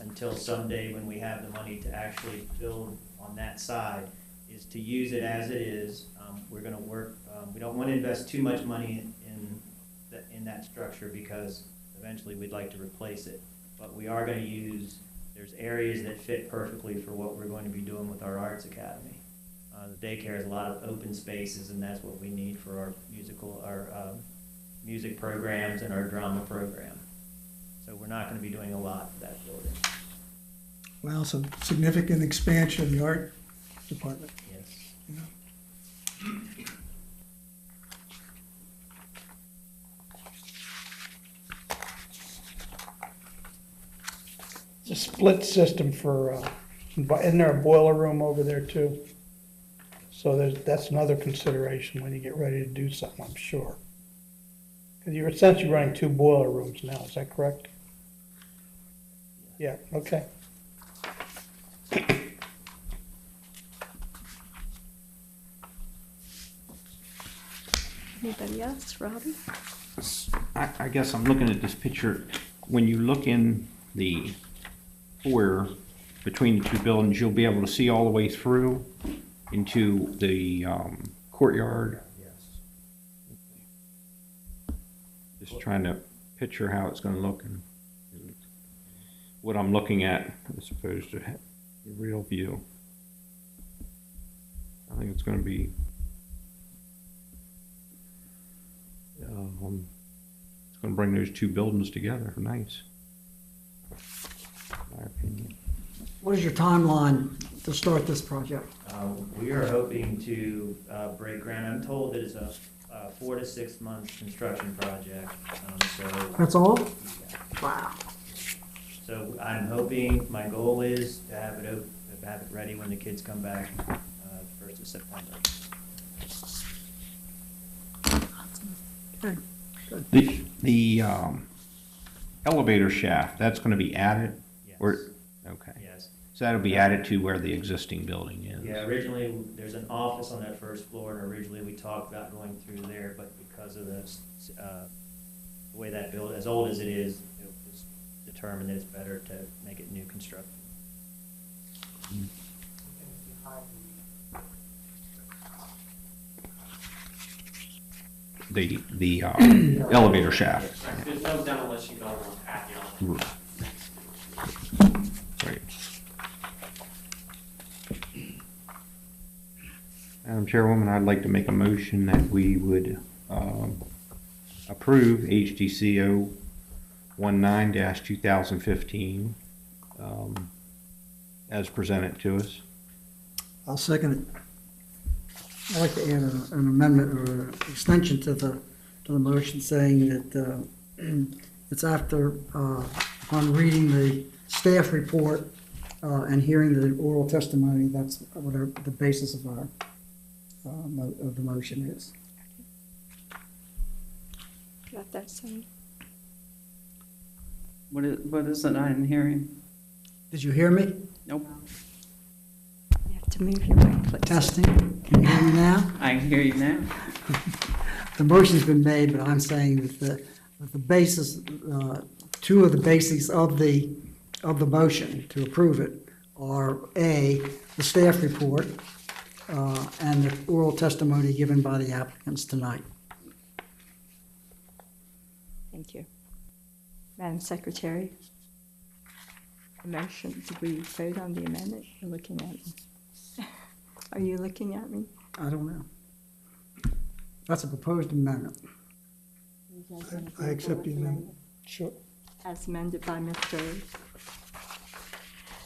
until someday when we have the money to actually build on that side, is to use it as it is. We're going to work. We don't want to invest too much money in that structure because eventually we'd like to replace it. But we are going to use. There's areas that fit perfectly for what we're going to be doing with our arts academy. The daycare has a lot of open spaces, and that's what we need for our music programs and our drama program. So we're not going to be doing a lot for that building. Well, some significant expansion of the art department. Yes. It's a split system for, isn't there a boiler room over there too? So that's another consideration when you get ready to do something, I'm sure. Because you're essentially running 2 boiler rooms now, is that correct? Yeah, okay. Anybody else, Robbie? I guess I'm looking at this picture. When you look in the foyer between the 2 buildings, you'll be able to see all the way through into the courtyard. Yes. Just trying to picture how it's going to look and what I'm looking at as opposed to the real view. I think it's gonna be, it's gonna bring those two buildings together, nice. In my opinion. What is your timeline to start this project? We are hoping to break ground. I'm told that it's a 4 to 6 month construction project. That's all? Yeah. Wow. So I'm hoping, my goal is to have it ready when the kids come back, 1st of September. Okay. The elevator shaft, that's gonna be added? Yes. Or, okay. Yes. So that'll be added to where the existing building is? Yeah, originally, there's an office on that first floor, and originally we talked about going through there, but because of the way that building, as old as it is, it was determined that it's better to make it new construction. The elevator shaft. There's no demolition going on patio. Right. Madam Chairwoman, I'd like to make a motion that we would approve HDCO 19-2015 as presented to us. I'll second it. I'd like to add an amendment or an extension to the motion saying that it's after, upon reading the staff report and hearing the oral testimony, that's what the basis of our, of the motion is. Got that, Sonny? What is it I'm hearing? Did you hear me? Nope, You have to move your mic, please. Testing. Can you hear me now? I can hear you now. The motion's been made, but I'm saying that the basis, two of the basics of the motion to approve it are A, the staff report, and the oral testimony given by the applicants tonight. Thank you. Madam Secretary, the motion, did we vote on the amendment? You're looking at me. Are you looking at me? I don't know. That's a proposed amendment. I accept the amendment. Sure. As amended by Mr.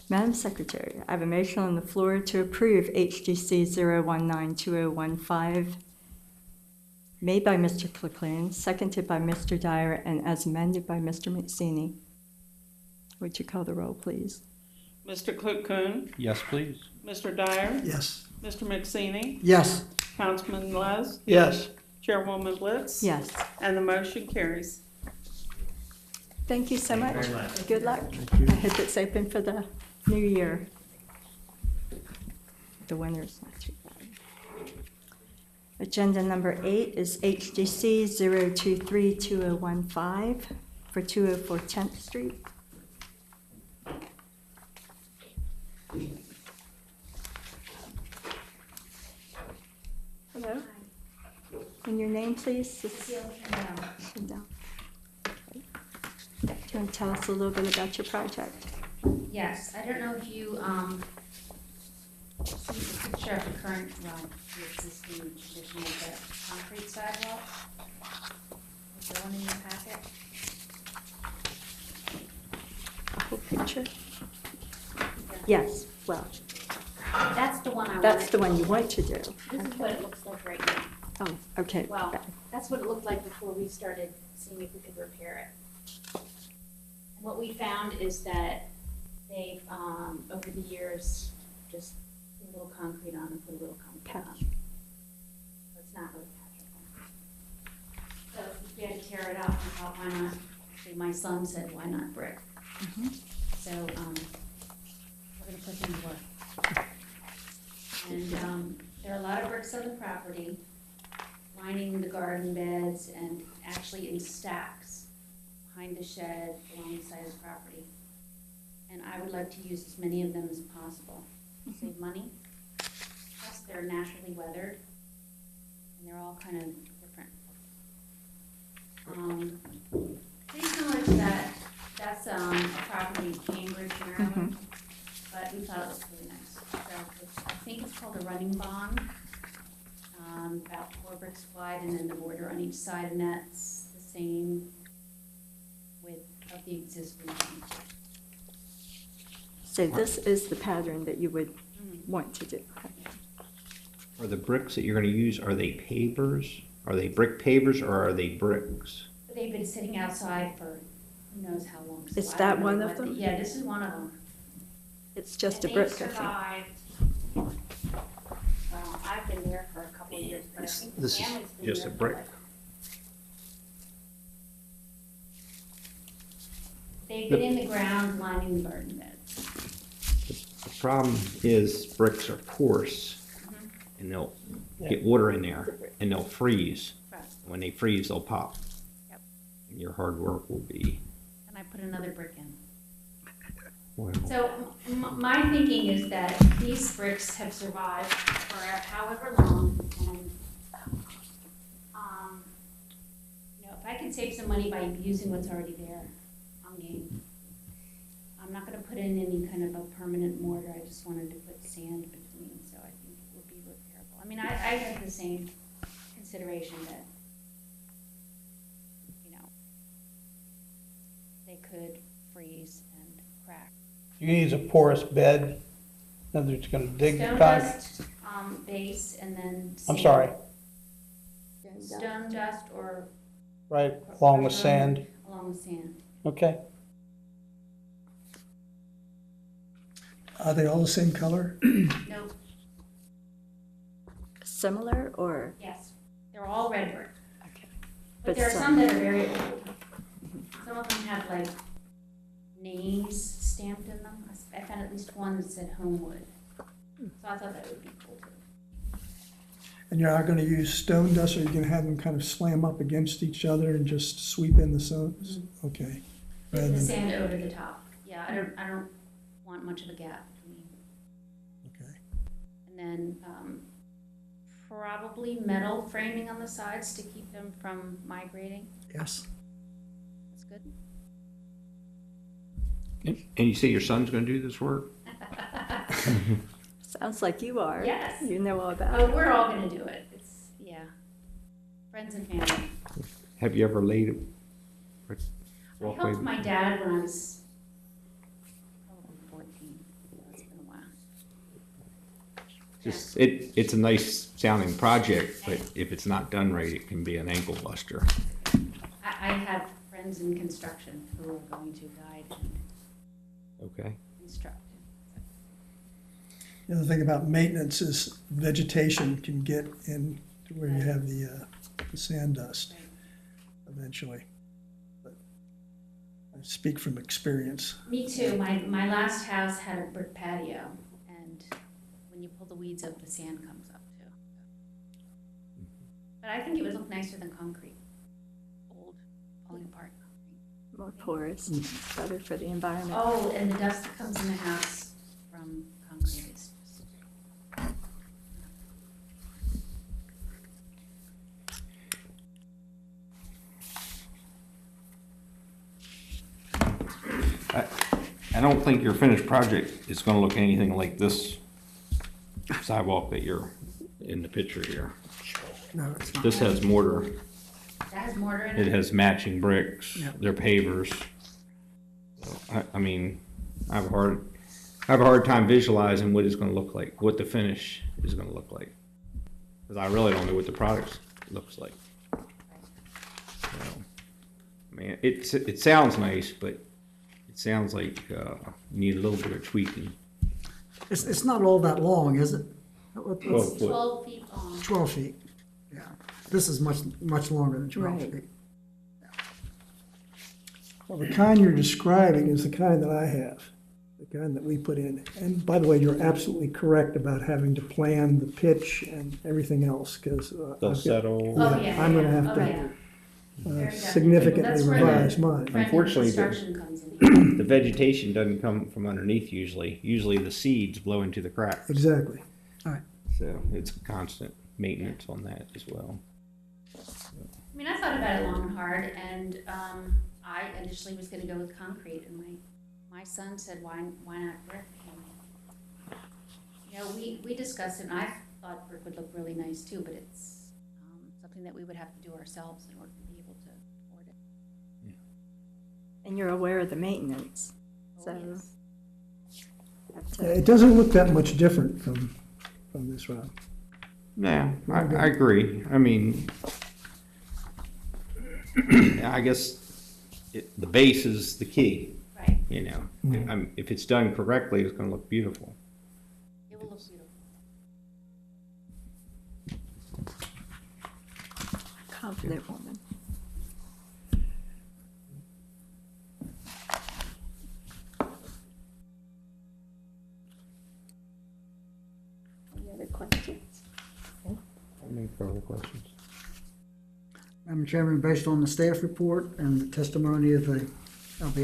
Madam Secretary, I have a motion on the floor to approve HGC 0192015, made by Mr. Clicklane, seconded by Mr. Dyer, and as amended by Mr. McSaney. Would you call the roll, please? Mr. Cocoon, Yes, please. Mr. Dyer, Yes. Mr. McSaney, Yes. Councilman Les, Yes. Chairwoman Blitz. Yes. And the motion carries. Thank you so Thank much. you very much. Good luck. I hope it's open for the new year. The winter's not too bad. Agenda number 8 is HDC 0232015 for 204 10th Street. Hello? And your name, please? Cecile Schindel. Okay. Do you want to tell us a little bit about your project? Yes, I don't know if you, see the picture of the current, well, the existing condition of the concrete sidewalk? Is there one in your packet? A whole picture? Yes, well, That's the one I wanted. that's the one you want to do. This is what it looks like right now. Oh, okay. Well, that's what it looked like before we started seeing if we could repair it. And what we found is that they've, over the years, just put a little concrete on and put a little concrete on. Patch. So it's not really patchable. So if we had to tear it up, we thought, why not? Actually, my son said, why not brick? So, we're gonna put in work. And, there are a lot of bricks on the property, lining the garden beds and actually in stacks behind the shed along the side of the property. And I would like to use as many of them as possible to save money. Plus, they're naturally weathered and they're all kind of different. Pretty similar to that, that's a property in Cambridge, Maryland. but we thought it looked really nice. So I think it's called a running bond, about 4 bricks wide, and then the border on each side, and that's the same width of the existing one. So this is the pattern that you would want to do. Are the bricks that you're gonna use, are they pavers? Are they brick pavers or are they bricks? They've been sitting outside for who knows how long. so Is I that don't know one of what the- them? Yeah, this is one of them. It's just a And brick, I they've think. survived. Well, I've been there for a couple of years, but I think the This is family's been just there a for brick. like- They've been in the ground lining the garden beds. The problem is bricks are porous and they'll get water in there and they'll freeze. Right. When they freeze, they'll pop. Yep. And your hard work will be, And I put another brick in. well, So my thinking is that these bricks have survived for however long, and, if I can save some money by using what's already there, I'm game. I'm not gonna put in any kind of a permanent mortar, I just wanted to put sand between, so I think it would be repairable. I mean, I had the same consideration that, they could freeze and crack. You use a porous bed, in other words, you're gonna dig the Stone concrete. dust, base, and then I'm sand. sorry, Stone dust or. right, along with sand, Along with sand. okay? Are they all the same color? Nope, Similar or? yes, they're all red brick. Okay. But there are some that are very old. Some of them have like names stamped in them. I found at least one that said Homewood. So I thought that would be cool too. And you're not gonna use stone dust, or you're gonna have them kind of slam up against each other and just sweep in the stones? Okay. Rather The than- sand over the top. Yeah, I don't want much of a gap between. Okay. And then, probably metal framing on the sides to keep them from migrating. Yes. That's good. and you say your son's gonna do this work? Sounds like you are. Yes. You know all about Oh, it. we're all gonna do it. It's, yeah. Friends and family. Have you ever laid it? I helped my dad when I was probably 14. So it's been a while. Just, it's a nice sounding project, but if it's not done right, it can be an ankle buster. I have friends in construction who are going to guide and Okay. instruct. The other thing about maintenance is vegetation can get in to where you have the sand dust eventually. But I speak from experience. Me too. My last house had a brick patio, and when you pull the weeds up, the sand comes up too. But I think it would look nicer than concrete. Old, falling apart concrete. More porous, better for the environment. Oh, and the dust that comes in the house from concrete is just. I don't think your finished project is gonna look anything like this sidewalk that you're in the picture here. No, it's not. This has mortar, That has mortar in it it? has matching bricks, Yeah. they're pavers. So, I mean, I have a hard time visualizing what it's gonna look like, what the finish is gonna look like. Cause I really don't know what the product looks like. So, I mean, it sounds nice, but it sounds like, you need a little bit of tweaking. It's not all that long, is it? Well, 12 feet long. 12 feet, yeah. This is much longer than 12 Right. feet. Well, the kind you're describing is the kind that I have, the kind that we put in. And by the way, you're absolutely correct about having to plan the pitch and everything else, because They'll settle. Oh, yeah. I'm gonna yeah. have Oh, to yeah. Very definitely. significantly That's where revise the mine. friendly Unfortunately, the- construction comes in. The vegetation doesn't come from underneath usually. Usually the seeds blow into the cracks. Exactly. So it's constant maintenance on that as well. I mean, I thought about it long and hard, and I initially was gonna go with concrete, and my son said, why not brick? And Yeah, we discussed it, and I thought brick would look really nice too, but it's something that we would have to do ourselves in order to be able to afford it. And you're aware of the maintenance, Oh, so. yes. have Yeah, to- it doesn't look that much different from this round. Yeah, I agree. I mean, I guess the base is the key, Right, you know. If it's done correctly, it's gonna look beautiful. it will look beautiful. Confident woman. Any other questions? Any further questions? Madam Chairman, based on the staff report and the testimony of the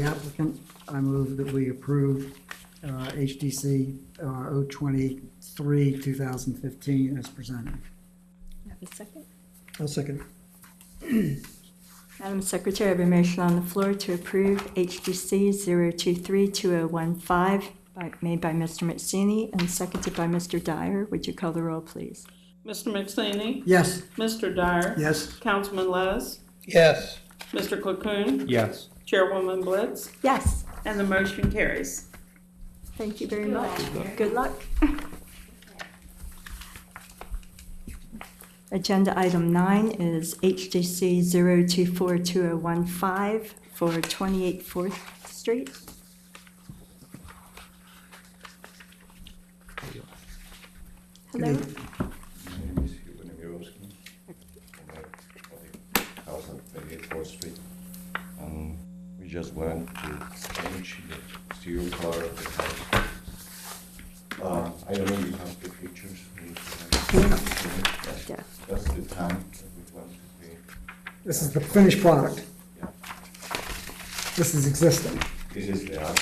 applicant, I move that we approve HDC 023, 2015 as presented. Have a second? I'll second. Madam Secretary, I have a motion on the floor to approve HDC 023-2015, made by Mr. Mazzini and seconded by Mr. Dyer. Would you call the roll, please? Mr. McStaney? Yes. Mr. Dyer? Yes. Councilman Les? Yes. Mr. Cocoon? Yes. Chairwoman Blitz? Yes, And the motion carries. thank you very much. Good luck. Agenda item 9 is HDC 024-2015 for 28 4th Street. Hello? My name is Hugo Nemirovsky, house on 34th Street. We just went to change the exterior color of the house. I don't know if you have the pictures. Yeah. That's the time that we want to pay. This is the finished product. Yeah. This is existing. This is the house.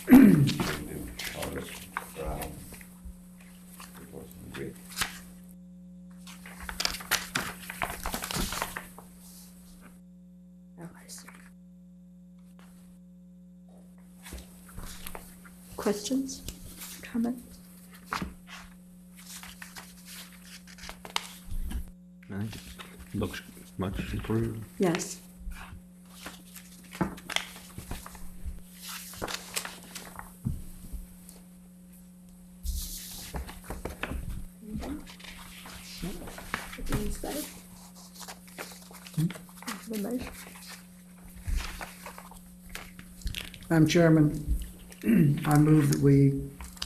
The colors brown. It was great. Oh, I see. Questions? Comments? I think it looks much improved. Yes. Everything's better? The motion? Madam Chairman, I move that we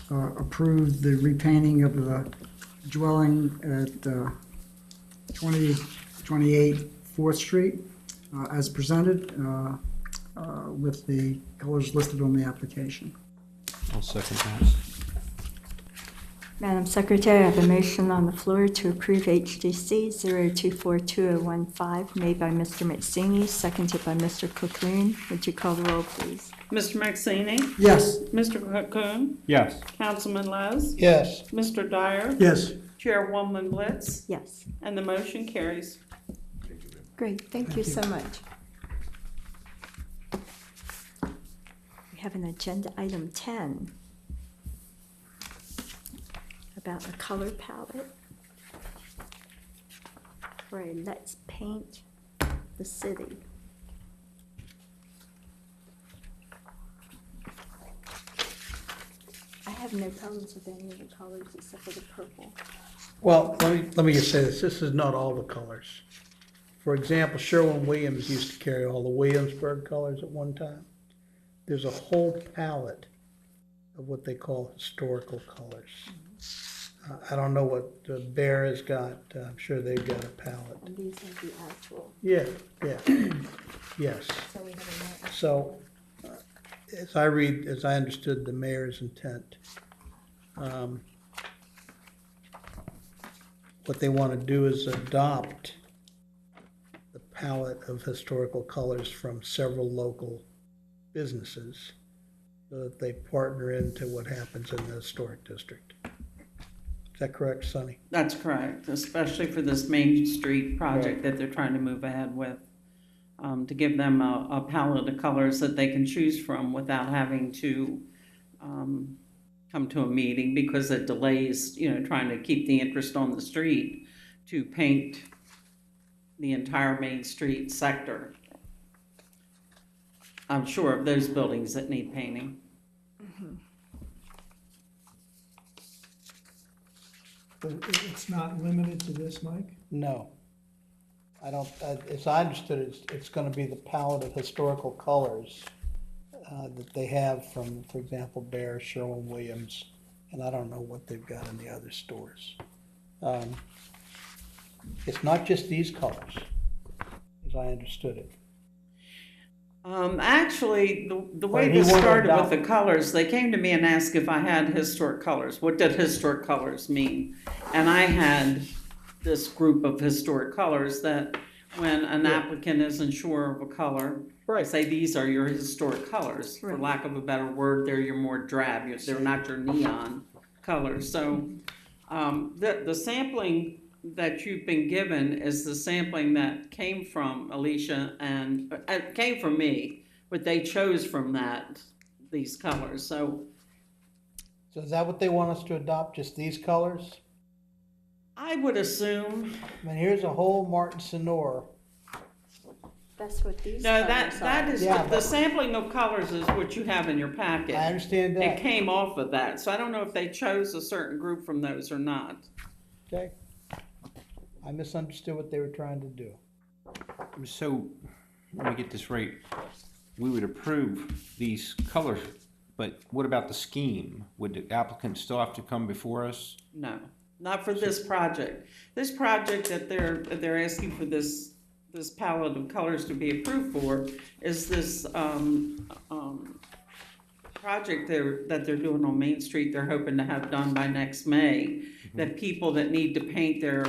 approve the repainting of the dwelling at 2028 4th Street as presented with the colors listed on the application. I'll second that. Madam Secretary, I have a motion on the floor to approve HDC 024-2015, made by Mr. Mazzini, seconded by Mr. Cocoon. Would you call the roll, please? Mr. McStaney? Yes. Mr. Cocoon? Yes. Councilman Les? Yes. Mr. Dyer? Yes. Chairwoman Blitz? Yes. And the motion carries. Great, thank you so much. We have an agenda item 10 about a color palette for a Let's Paint the City. I have no problems with any of the colors except for the purple. Well, let me just say this, this is not all the colors. For example, Sherwin-Williams used to carry all the Williamsburg colors at one time. There's a whole palette of what they call historical colors. I don't know what Bear has got, I'm sure they've got a palette. And these are the actual. Yeah, yes. So we have a So, as I understood the mayor's intent, what they want to do is adopt the palette of historical colors from several local businesses so that they partner into what happens in the historic district. Is that correct, Sonny? That's correct, especially for this Main Street project that they're trying to move ahead with. to give them a palette of colors that they can choose from without having to come to a meeting, because it delays, trying to keep the interest on the street to paint the entire Main Street sector. I'm sure of those buildings that need painting. But it's not limited to this, Mike? No. I don't, as I understood it, it's gonna be the palette of historical colors that they have from, for example, Behr, Sherwin-Williams, and I don't know what they've got in the other stores. It's not just these colors, as I understood it. Actually, the way Or he this wanted started with adopt- the colors, they came to me and asked if I had historic colors. What did historic colors mean? And I had this group of historic colors that when an applicant isn't sure of a color, I say these are your historic colors. For Right. lack of a better word, they're your more drab. They're not your neon colors. So the sampling that you've been given is the sampling that came from Alicia and came from me, but they chose from these colors. So So is that what they want us to adopt, just these colors? I would assume, I mean, here's a whole Martin Sonor. That's what these no, colors that are. is, Yeah, the but- sampling of colors is what you have in your packet. I understand It that. came off of that, so I don't know if they chose a certain group from those or not. Okay. I misunderstood what they were trying to do. So, let me get this right. We would approve these colors, but what about the scheme? Would the applicant still have to come before us? No, not for this project. This project that they're asking for this palette of colors to be approved for is this project that they're doing on Main Street. They're hoping to have done by next May. That people that need to paint their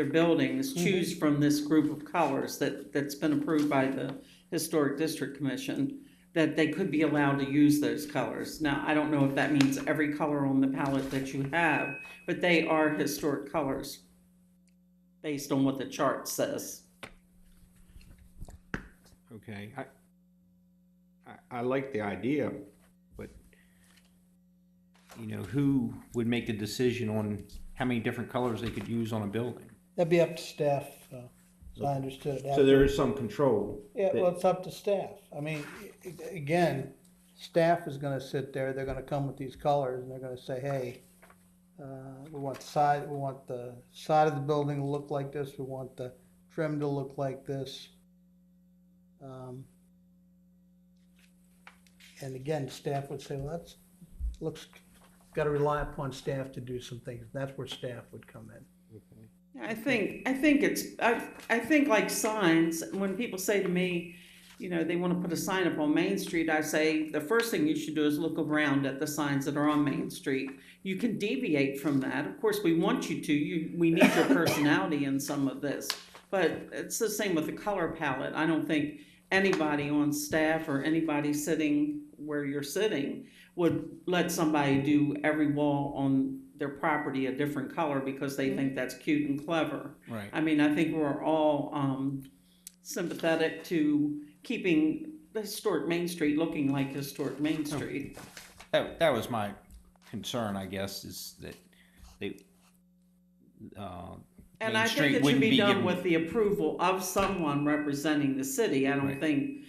buildings choose from this group of colors that's been approved by the Historic District Commission, that they could be allowed to use those colors. Now, I don't know if that means every color on the palette that you have, but they are historic colors based on what the chart says. Okay, I like the idea, but, who would make the decision on how many different colors they could use on a building? That'd be up to staff, as I understood it. So there is some control. Yeah, that- well, it's up to staff. I mean, again, staff is gonna sit there, they're gonna come with these colors, and they're gonna say, hey, we want the side of the building to look like this, we want the trim to look like this. And again, staff would say, well, gotta rely upon staff to do some things. That's where staff would come in. I think like signs, when people say to me, they want to put a sign up on Main Street, I say, the first thing you should do is look around at the signs that are on Main Street. You can deviate from that. Of course, we want you to. We need your personality in some of this. But it's the same with the color palette. I don't think anybody on staff or anybody sitting where you're sitting would let somebody do every wall on their property a different color because they think that's cute and clever. Right. I mean, I think we're all sympathetic to keeping the historic Main Street looking like historic Main Street. That was my concern, I guess, is that they, And Main I Street think it should wouldn't be be done given- with the approval of someone representing the city. I don't Right. think,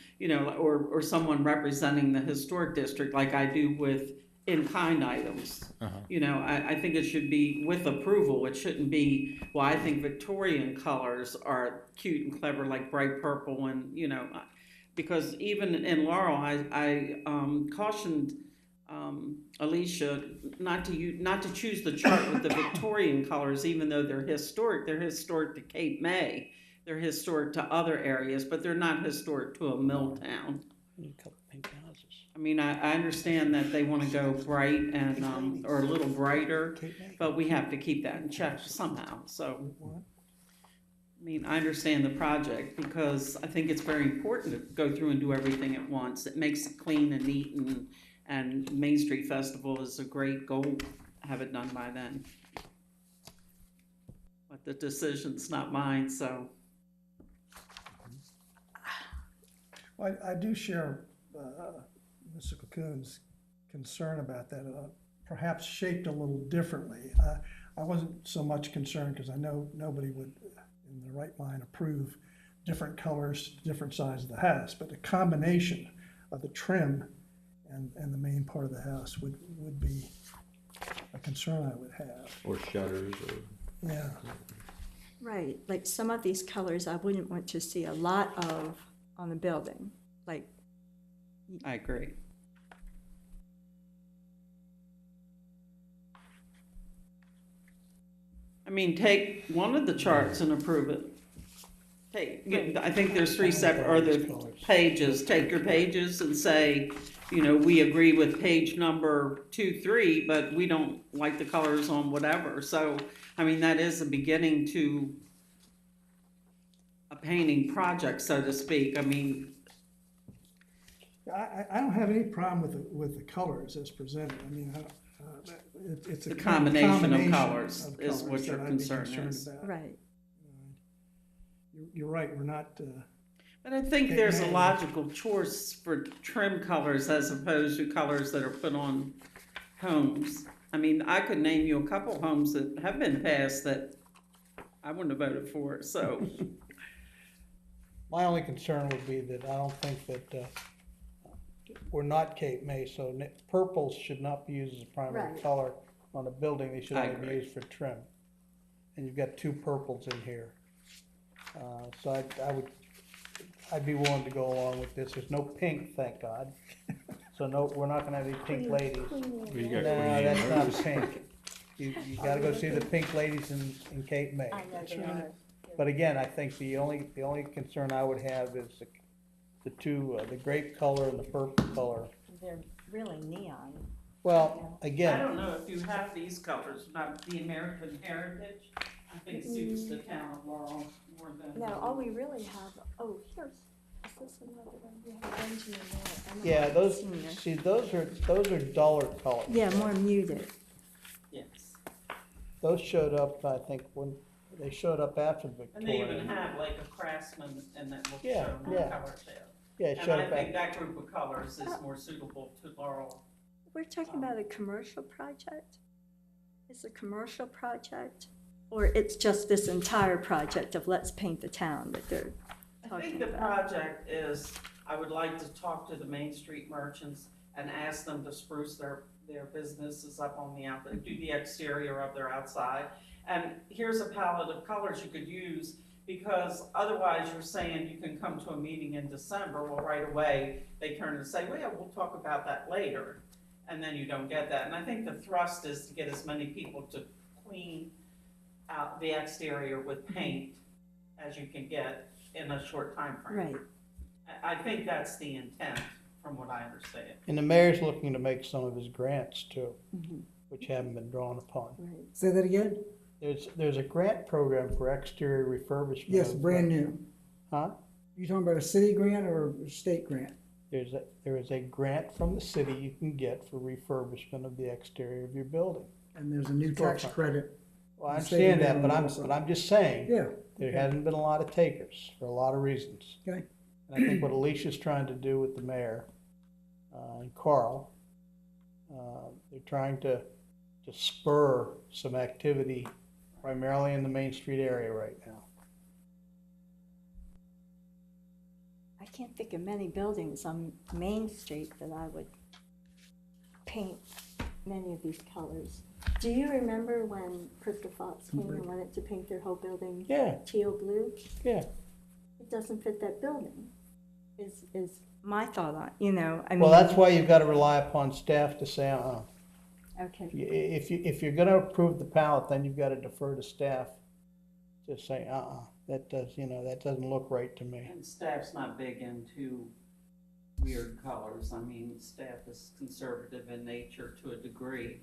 or someone representing the historic district like I do with in-kind items. Uh-huh. I think it should be with approval. It shouldn't be, well, I think Victorian colors are cute and clever, like bright purple and, because even in Laurel, I cautioned Alicia not to choose the chart with the Victorian colors, even though they're historic. They're historic to Cape May. They're historic to other areas, but they're not historic to a mill town. A couple pink houses. I mean, I understand that they want to go bright and, or a little brighter, but we have to keep that in check somehow, so. I mean, I understand the project because I think it's very important to go through and do everything at once. It makes it clean and neat, and Main Street Festival is a great goal, have it done by then. But the decision's not mine, so. Well, I do share Mr. Cocoon's concern about that, perhaps shaped a little differently. I wasn't so much concerned because I know nobody would, in their right mind, approve different colors, different size of the house, but the combination of the trim and the main part of the house would be a concern I would have. Or shutters or. Yeah. Right, like some of these colors I wouldn't want to see a lot of on the building, like. I agree. I mean, take one of the charts and approve it. I think there's three separate, or the pages, take your pages and say, you know, we agree with page number 2, 3, but we don't like the colors on whatever. So, I mean, that is a beginning to a painting project, so to speak. I mean, I don't have any problem with the colors as presented. I mean, it's a the combination of colors of is what colors your that I'd be concern concerned is. about. Right. You're right, we're not, But I think Okay, there's a May. logical choice for trim colors as opposed to colors that are put on homes. I mean, I could name you a couple homes that have been passed that I wouldn't have voted for, so. My only concern would be that I don't think that, we're not Cape May, so purples should not be used as a primary Right. color on a building, they should I only be agree. used for trim. And you've got 2 purples in here. So I'd be willing to go along with this, there's no pink, thank God. So no, we're not gonna have any pink ladies. Well, you No, got that's Queen not Rose. pink. You gotta go see the pink ladies in Cape May. I know they are. But again, I think the only concern I would have is the two, the grape color and the purple color. They're really neon. Well, I again, don't know if you have these colors, not the American heritage, I think suits the town of Laurel more than. No, all we really have, oh, here's, is this another one? We have orange in there. I'm yeah, not those, senior. see, those are duller colors. Yeah, more muted. Yes, Those showed up, I think, when, they showed up after the and they even Victorian. have like a craftsman and that will Yeah, show more yeah. colors there. Yeah, it And showed I up think after. that group of colors is more suitable to Laurel. We're talking about a commercial project? It's a commercial project? Or it's just this entire project of let's paint the town that they're I talking think the about? project is, I would like to talk to the Main Street merchants and ask them to spruce their businesses up on the outside, do the exterior of their outside. And here's a palette of colors you could use, because otherwise you're saying you can come to a meeting in December, well, right away, they turn and say, well, yeah, we'll talk about that later. And then you don't get that. And I think the thrust is to get as many people to clean out the exterior with paint as you can get in a short time frame. Right, I think that's the intent, from what I understand. And the mayor's looking to make some of his grants too, Mhm. which haven't been drawn upon. right. say that again? There's a grant program for exterior refurbishment. Yes, of- brand new. Huh? You talking about a city grant or a state grant? There is a grant from the city you can get for refurbishment of the exterior of your building. And there's a new tax Storefront. credit. Well, I The state understand that, of but Illinois I'm just saying, Yeah. there okay. hasn't been a lot of takers for a lot of reasons. Okay. And I think what Alicia's trying to do with the mayor, and Carl, they're trying to spur some activity primarily in the Main Street area right now. I can't think of many buildings on Main Street that I would paint many of these colors. Do you remember when Crystal Fox came and wanted to paint their whole building Yeah, teal blue? yeah. It doesn't fit that building, is my thought on, you know, I mean. Well, that's why you've got to rely upon staff to say, Okay, If you're gonna approve the palette, then you've got to defer to staff to say, that doesn't look right to me. And staff's not big into weird colors. I mean, staff is conservative in nature to a degree.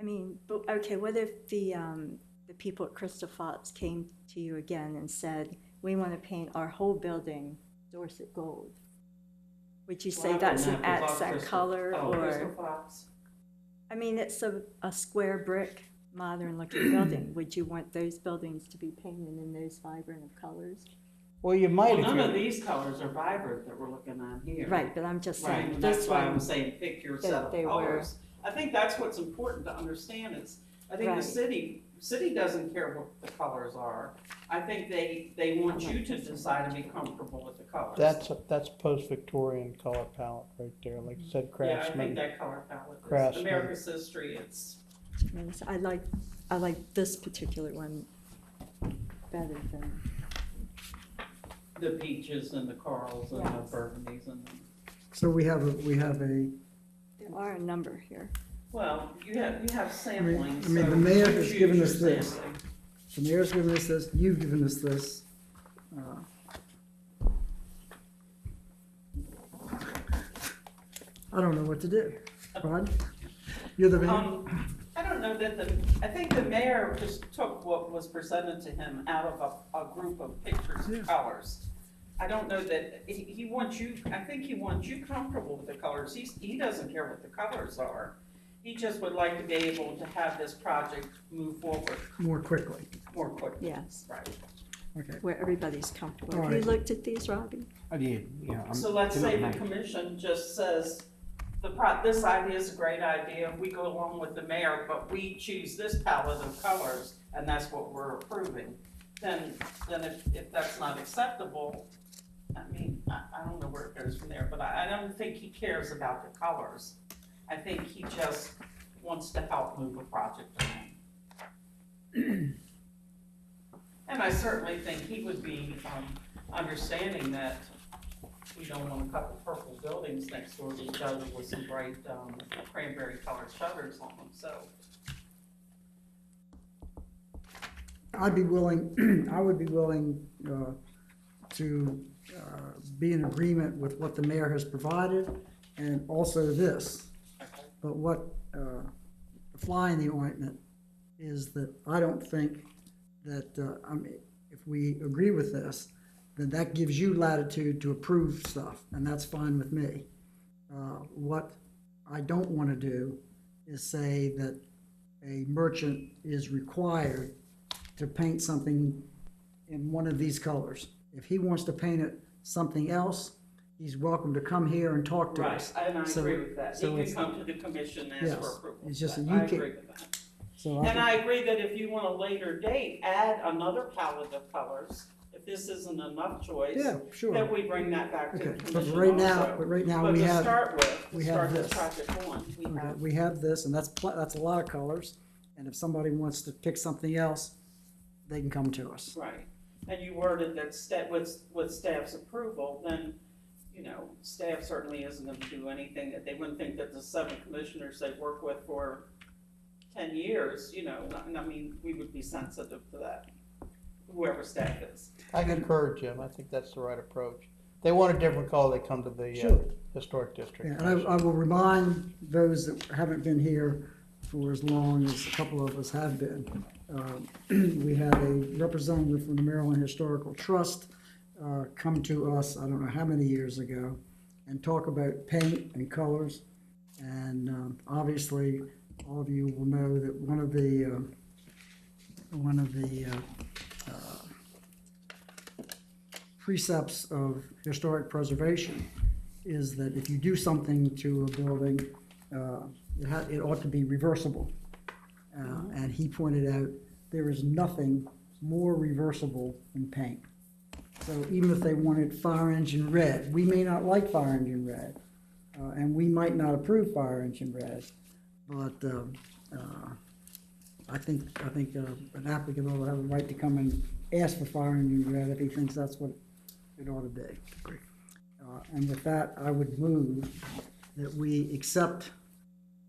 I mean, but, okay, what if the people at Crystal Fox came to you again and said, we want to paint our whole building Dorset gold? Would you say Well, I that's an wouldn't have to love accent Crystal- color, Crystal or, Fox. I mean, it's a square brick, modern looking building. Would you want those buildings to be painted in those vibrant of colors? Well, you might Well, if none of you, these colors are vibrant that we're looking at here. Right, but I'm just Right, saying, and this that's why I'm one, saying pick your that set of they were- colors. I think that's what's important to understand is, I think the Right. city doesn't care what the colors are. I think they want you to decide and be comfortable with the colors. that's post-Victorian color palette right there, like you said, Yeah, I think Craftsman. that color palette is Craftsman. America's history, it's, I like this particular one better than, the peaches and the corals and the Yes. burgundies and, So we have a, there are a number here. well, you have sampling, I mean, so the mayor you has choose given your us this. sampling. the mayor's given us this, you've given us this. I don't know what to do. Rod? You're the mayor? I don't know that I think the mayor just took what was presented to him out of a group of pictures Yeah. and colors. I don't know that, he wants you, I think he wants you comfortable with the colors, he doesn't care what the colors are. He just would like to be able to have this project move forward More quickly. more quickly. Yes, Right. Okay. where everybody's comfortable. All Have you right. looked at these, Robbie? I did, yeah. So let's say the commission just says, this idea is a great idea, we go along with the mayor, but we choose this palette of colors, and that's what we're approving. Then if that's not acceptable, I mean, I don't know where it goes from there, but I don't think he cares about the colors. I think he just wants to help move a project along. And I certainly think he would be, understanding that we don't want a couple purple buildings next door to each other with some bright, cranberry colored shutters on them, so. I would be willing to be in agreement with what the mayor has provided and also this. But what, the fly in the ointment is that I don't think that, if we agree with this, then that gives you latitude to approve stuff, and that's fine with me. What I don't want to do is say that a merchant is required to paint something in one of these colors. If he wants to paint it something else, he's welcome to come here and talk to Right, us. and I So- agree with that. so He it's- can come to the commission and ask for Yes, approval. it's just that I you can- agree with that. So And I agree that if you want a later date, add another palette of colors. If this isn't enough choice, Yeah, sure. then we bring that back to the Okay, commission but right now, also. but right now But we to have, start with, we to have start this this. project on, we okay, have, we have this, and that's a lot of colors. And if somebody wants to pick something else, they can come to us. right. And you worded that with staff's approval, then, you know, staff certainly isn't gonna do anything that they wouldn't think that the 7 commissioners they work with for 10 years, you know, I mean, we would be sensitive to that, whoever staff is. I concur, Jim, I think that's the right approach. They want a different color, they come to the Sure. historic district. Yeah, and I will remind those that haven't been here for as long as a couple of us have been. We had a representative from the Maryland Historical Trust come to us, I don't know how many years ago, and talk about paint and colors. And obviously, all of you will know that one of the precepts of historic preservation is that if you do something to a building, it ought to be reversible. And he pointed out there is nothing more reversible than paint. So even if they wanted fire engine red, we may not like fire engine red, and we might not approve fire engine red, but I think an applicant ought to have a right to come and ask for fire engine red if he thinks that's what it ought to be. And with that, I would move that we accept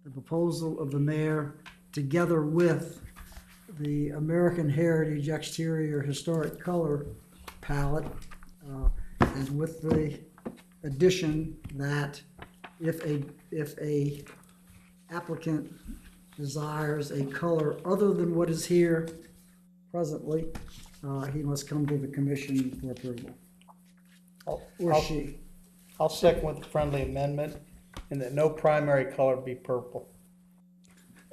the proposal of the mayor together with the American Heritage Exterior Historic Color Palette, and with the addition that if a applicant desires a color other than what is here presently, he must come to the commission for approval. Or she. I'll second with the friendly amendment, and that no primary color be purple.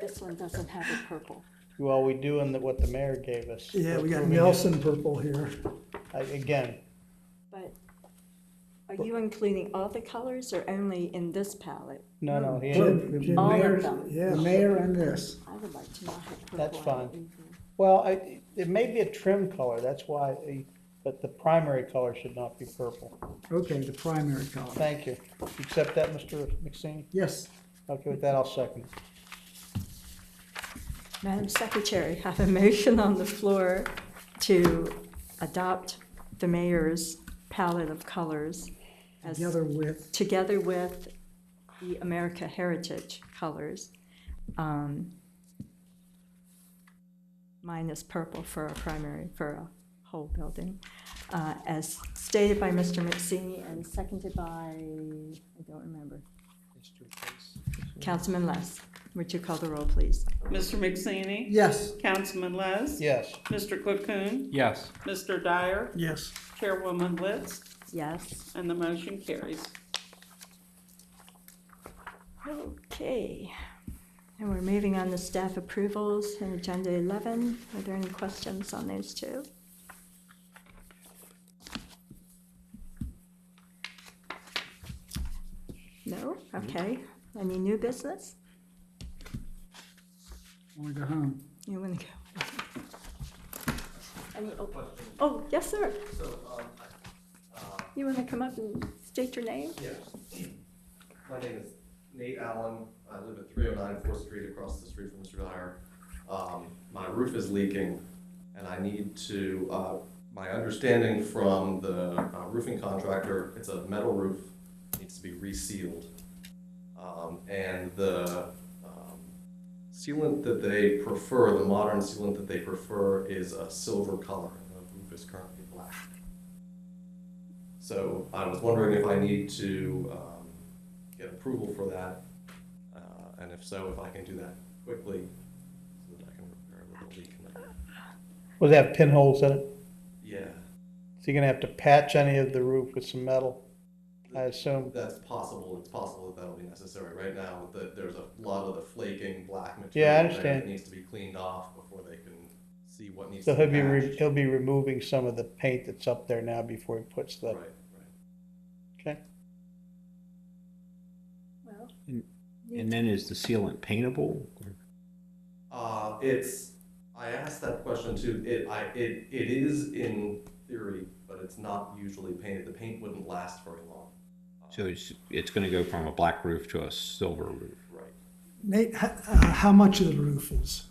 This one doesn't have a purple. Well, we do in what the mayor gave us. Yeah, we got Approving it. Nelson purple here. Again, Are you including all the colors or only in this palette? No, he The All of mayor, them. the mayor and this. I would like to not have purple. That's on fine. it either. Well, it may be a trim color, that's why, but the primary color should not be purple. Okay, the primary color. Thank you. You accept that, Mr. McSing? Yes, Okay, with that, I'll second. Madam Secretary, have a motion on the floor to adopt the mayor's palette of colors as together with, the America Heritage colors, minus purple for a primary, for a whole building, as stated by Mr. McSing and seconded by, I don't remember. Councilman Les, would you call the roll, please? Mr. McSaney? yes. Councilman Les? Yes. Mr. Cocoon? Yes. Mr. Dyer? Yes. Chairwoman Litz? Yes. And the motion carries. Okay. And we're moving on to staff approvals in Agenda 11. Are there any questions on those two? No? Okay. Any new business? Want to go home? You want to go? Any, oh, yes, sir. You want to come up and state your name? Yes. My name is Nate Allen. I live at 309 4th Street, across the street from Mr. Dyer. My roof is leaking, and I need to, my understanding from the roofing contractor, it's a metal roof, needs to be resealed. And the sealant that they prefer, the modern sealant that they prefer, is a silver color. The roof is currently black. So I was wondering if I need to get approval for that, and if so, if I can do that quickly, so that I can repair the little leak in there. Will it have pinholes in it? Yeah, So you're gonna have to patch any of the roof with some metal, I assume? that's possible. It's possible that that'll be necessary. Right now, there's a lot of the flaking black material. Yeah, I there understand. that needs to be cleaned off before they can see what needs So to be patched. he'll be removing some of the paint that's up there now before he puts the, Right, right. okay? Well, And then is the sealant paintable? I asked that question too. It is in theory, but it's not usually painted. The paint wouldn't last very long. So it's going to go from a black roof to a silver roof. Right. Nate, how much of the roof is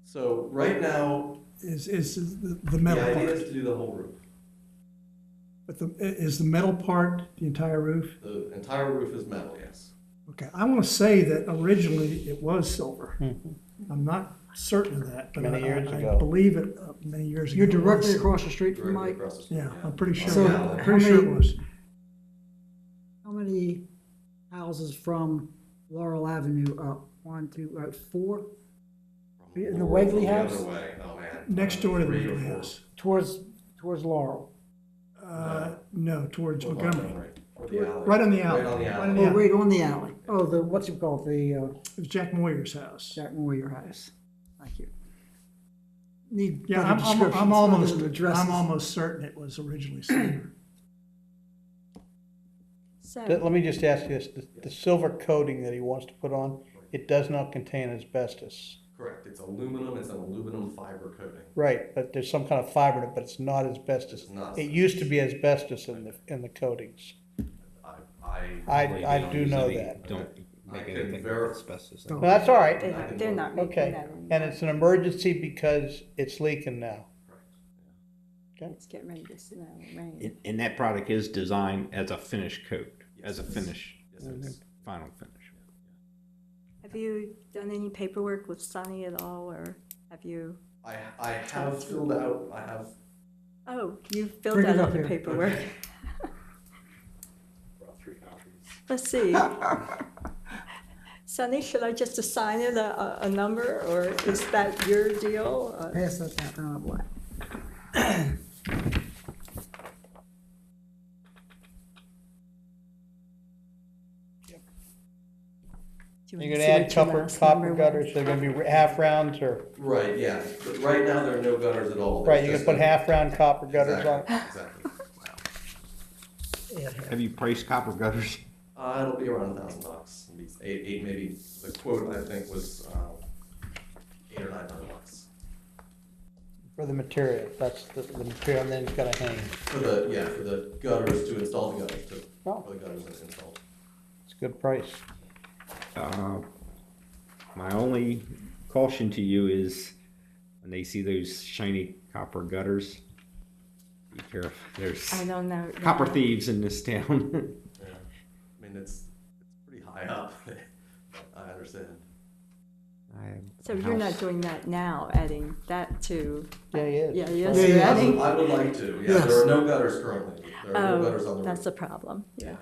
So right now, the metal the idea part? is to do the whole roof. But is the metal part the entire roof? The entire roof is metal, yes. Okay, I want to say that originally it was silver. I'm not certain of that, but Many years I ago. believe it many years ago. You're it directly was. across the street from Directly Mike? across the street, Yeah, I'm pretty sure. So, I'm how pretty sure it many- was. How many houses from Laurel Avenue up? 1, 2, 4? From In the Laurel Wegley the house? other way. Oh, man. Next door to the 3 or Wegley 4. house. Towards Laurel? No, towards Montgomery. Right. Or the alley. Right on the alley. Right on the Right alley. on Oh, Yeah. right on the alley. Oh, what's it called? The It was Jack Moyer's house. Jack Moyer house. Thank you. Need Yeah, better descriptions I'm other than addresses. almost certain it was originally silver. so, Let me just ask you this, the silver coating that he wants to put on, it does not contain asbestos. Correct. It's aluminum. It's an aluminum fiber coating. Right, but there's some kind of fiber in it, but it's not asbestos. It's not It used to be asbestos in the coatings. I do know that. Don't I make can anything with verify. asbestos. No, that's all right. they're not making Okay, that anymore. and it's an emergency because it's leaking now. Correct. It's getting ready to snow, rain. And that product is designed as a finish coat, as a finish, Yes, it is. final finish. Have you done any paperwork with Sunny at all, or have you? I have filled out. I have Oh, you filled Bring it out up all the here. paperwork. brought 3 copies. Let's see. Sunny, should I just assign it a number, or is that your deal? Pass that down. Oh, boy. Do you You're wanna gonna see add what your copper last number was? gutters, they're gonna be half rounds or, Right. Yeah. But right now there are no gutters at all. right, There's you're just gonna put a- half round copper gutters on it? Exactly. Have you priced copper gutters? It'll be around $1,000. It'll be eight, maybe, the quote I think was, $800 or $900. For the material, that's the material, and then it's gotta hang. For the gutters, to install the gutters, Oh. for the gutters installed. It's a good price. My only caution to you is when they see those shiny copper gutters, be careful. There's I don't know. copper thieves in this town. Yeah, I mean, it's pretty high up, I understand. So you're not doing that now, adding that to? Yeah, he is. Yeah, yes, Yeah, you're yeah. adding? I would like to, yeah, Yes. there are no gutters currently, there are no gutters on Oh, the that's roof. a problem, yeah.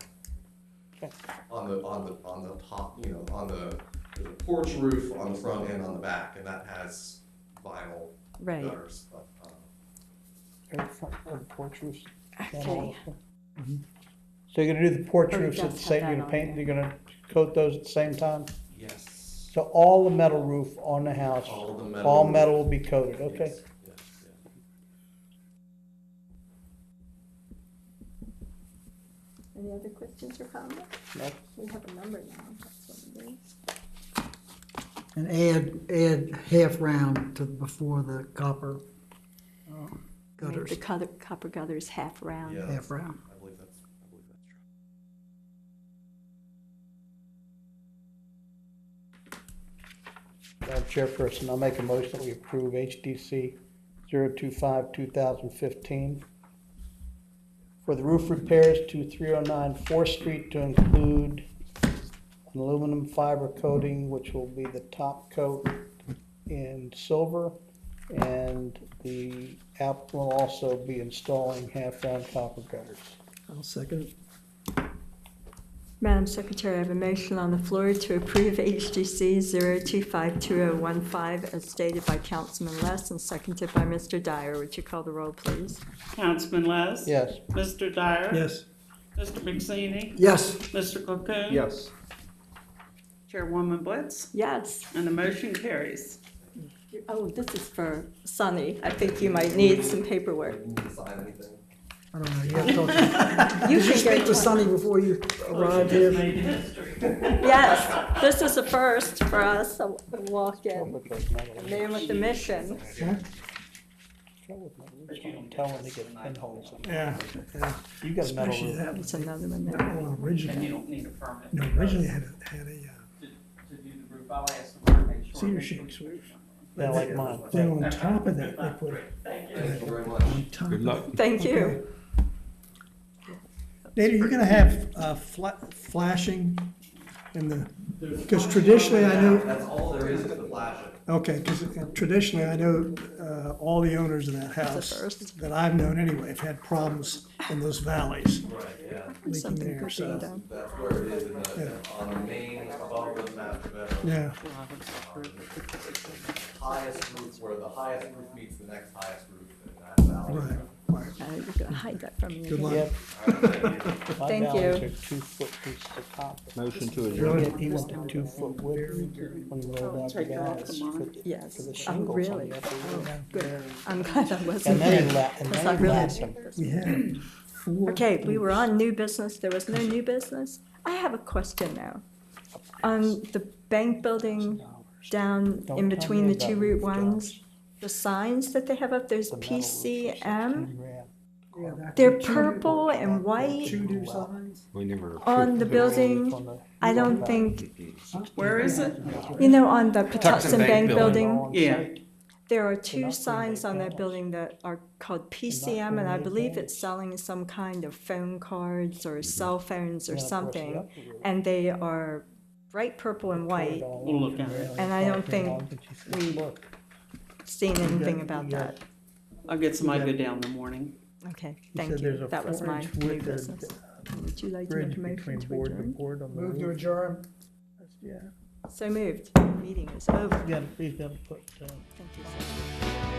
On the top, you know, on the porch roof, on the front and on the back, and that has vinyl Right. gutters, but, Right front of the porch roofs. Okay. So you're gonna do the porch Oh, it roofs at does the have same, that you're gonna on paint, there. you're gonna coat those at the same time? yes. So all the metal roof on the house, All the metal. all metal will be coated, okay? Yes, yes, yeah. Any other questions or comments? Nope. We have a number now, that's what it is. And add half round to before the copper gutters, The copper gutters half round. Yeah, half round. I believe that's true. Madam Chairperson, I'll make a motion that we approve HDC 025-2015 for the roof repairs to 309 4th Street to include an aluminum fiber coating, which will be the top coat in silver, and the app will also be installing half-round copper gutters. I'll second it. Madam Secretary, I have a motion on the floor to approve HDC 0252015 as stated by Councilman Les and seconded by Mr. Dyer. Would you call the roll, please? Councilman Les? Yes. Mr. Dyer? Yes. Mr. McSaney? Yes, Mr. Cocoon? Yes. Chairwoman Blitz? Yes. And the motion carries. Oh, this is for Sunny. I think you might need some paperwork. Need to sign anything? I don't know, you have to talk to, You did you can speak go. with Sonny before you arrived here? Yes, this is a first for us, so we'll walk in. A man with a mission. But you don't tell when they get pinholes in. Yeah, yeah. You got a metal Especially roof. that It's another one that there. one originally. don't need a permit. No, originally had a To do the roof, I'll ask them to make sure. cedar shakes roof. Yeah, like mine. Then on top of that, they put Thank you very much. on top. Good of luck. Thank Okay. you. Nate, are you gonna have flashing in the, because traditionally I know, That's all there is the flashing. okay, because traditionally I know all the owners of that It's a house first. that I've known anyway have had problems in those valleys Right, yeah. leaking Something there, could be so, done. That's where it is on the main, above the master bedroom. yeah. Highest roof, where the highest roof meets the next highest roof in that valley. Right. You're gonna hide that from me. Good luck. Yep. My Thank valleys you. are 2-foot pieces of copper. Motion to He adjourn. went to 2-foot width when he rolled out the guys for Yes. the Oh, shingles on really? the upper Oh, roof. good. I'm glad I wasn't And then he there. and Because I then he really laughed him. We had 4. Okay, we were on new business, there was no new business. I have a question now. On the bank building down Don't in tell between me the about two roof Route ones, jobs. the signs that they have up, there's The metal roof for PCM. 16 grand. They're purple and white Two new signs? We never. on the On building. the- I don't think, Where is it? you know, on the Patuxent Bank building, On Yeah. site. there are not two green signs light on that panels. building that are called PCM, green and I light believe panels. it's selling some kind of phone cards or cell phones or And of course, the something. upper roof. And they are bright purple and white. We'll look at it. And I don't think we- seen anything about that. I'll get somebody to go down in the morning. Okay, He thank said you. there's a That was my 4-inch new width business. Would you like to bridge make a motion between to board and adjourn? board on the Move to roof. adjourn? Yeah. So moved. Meeting is over. Yeah, he's got to put, Thank you so much.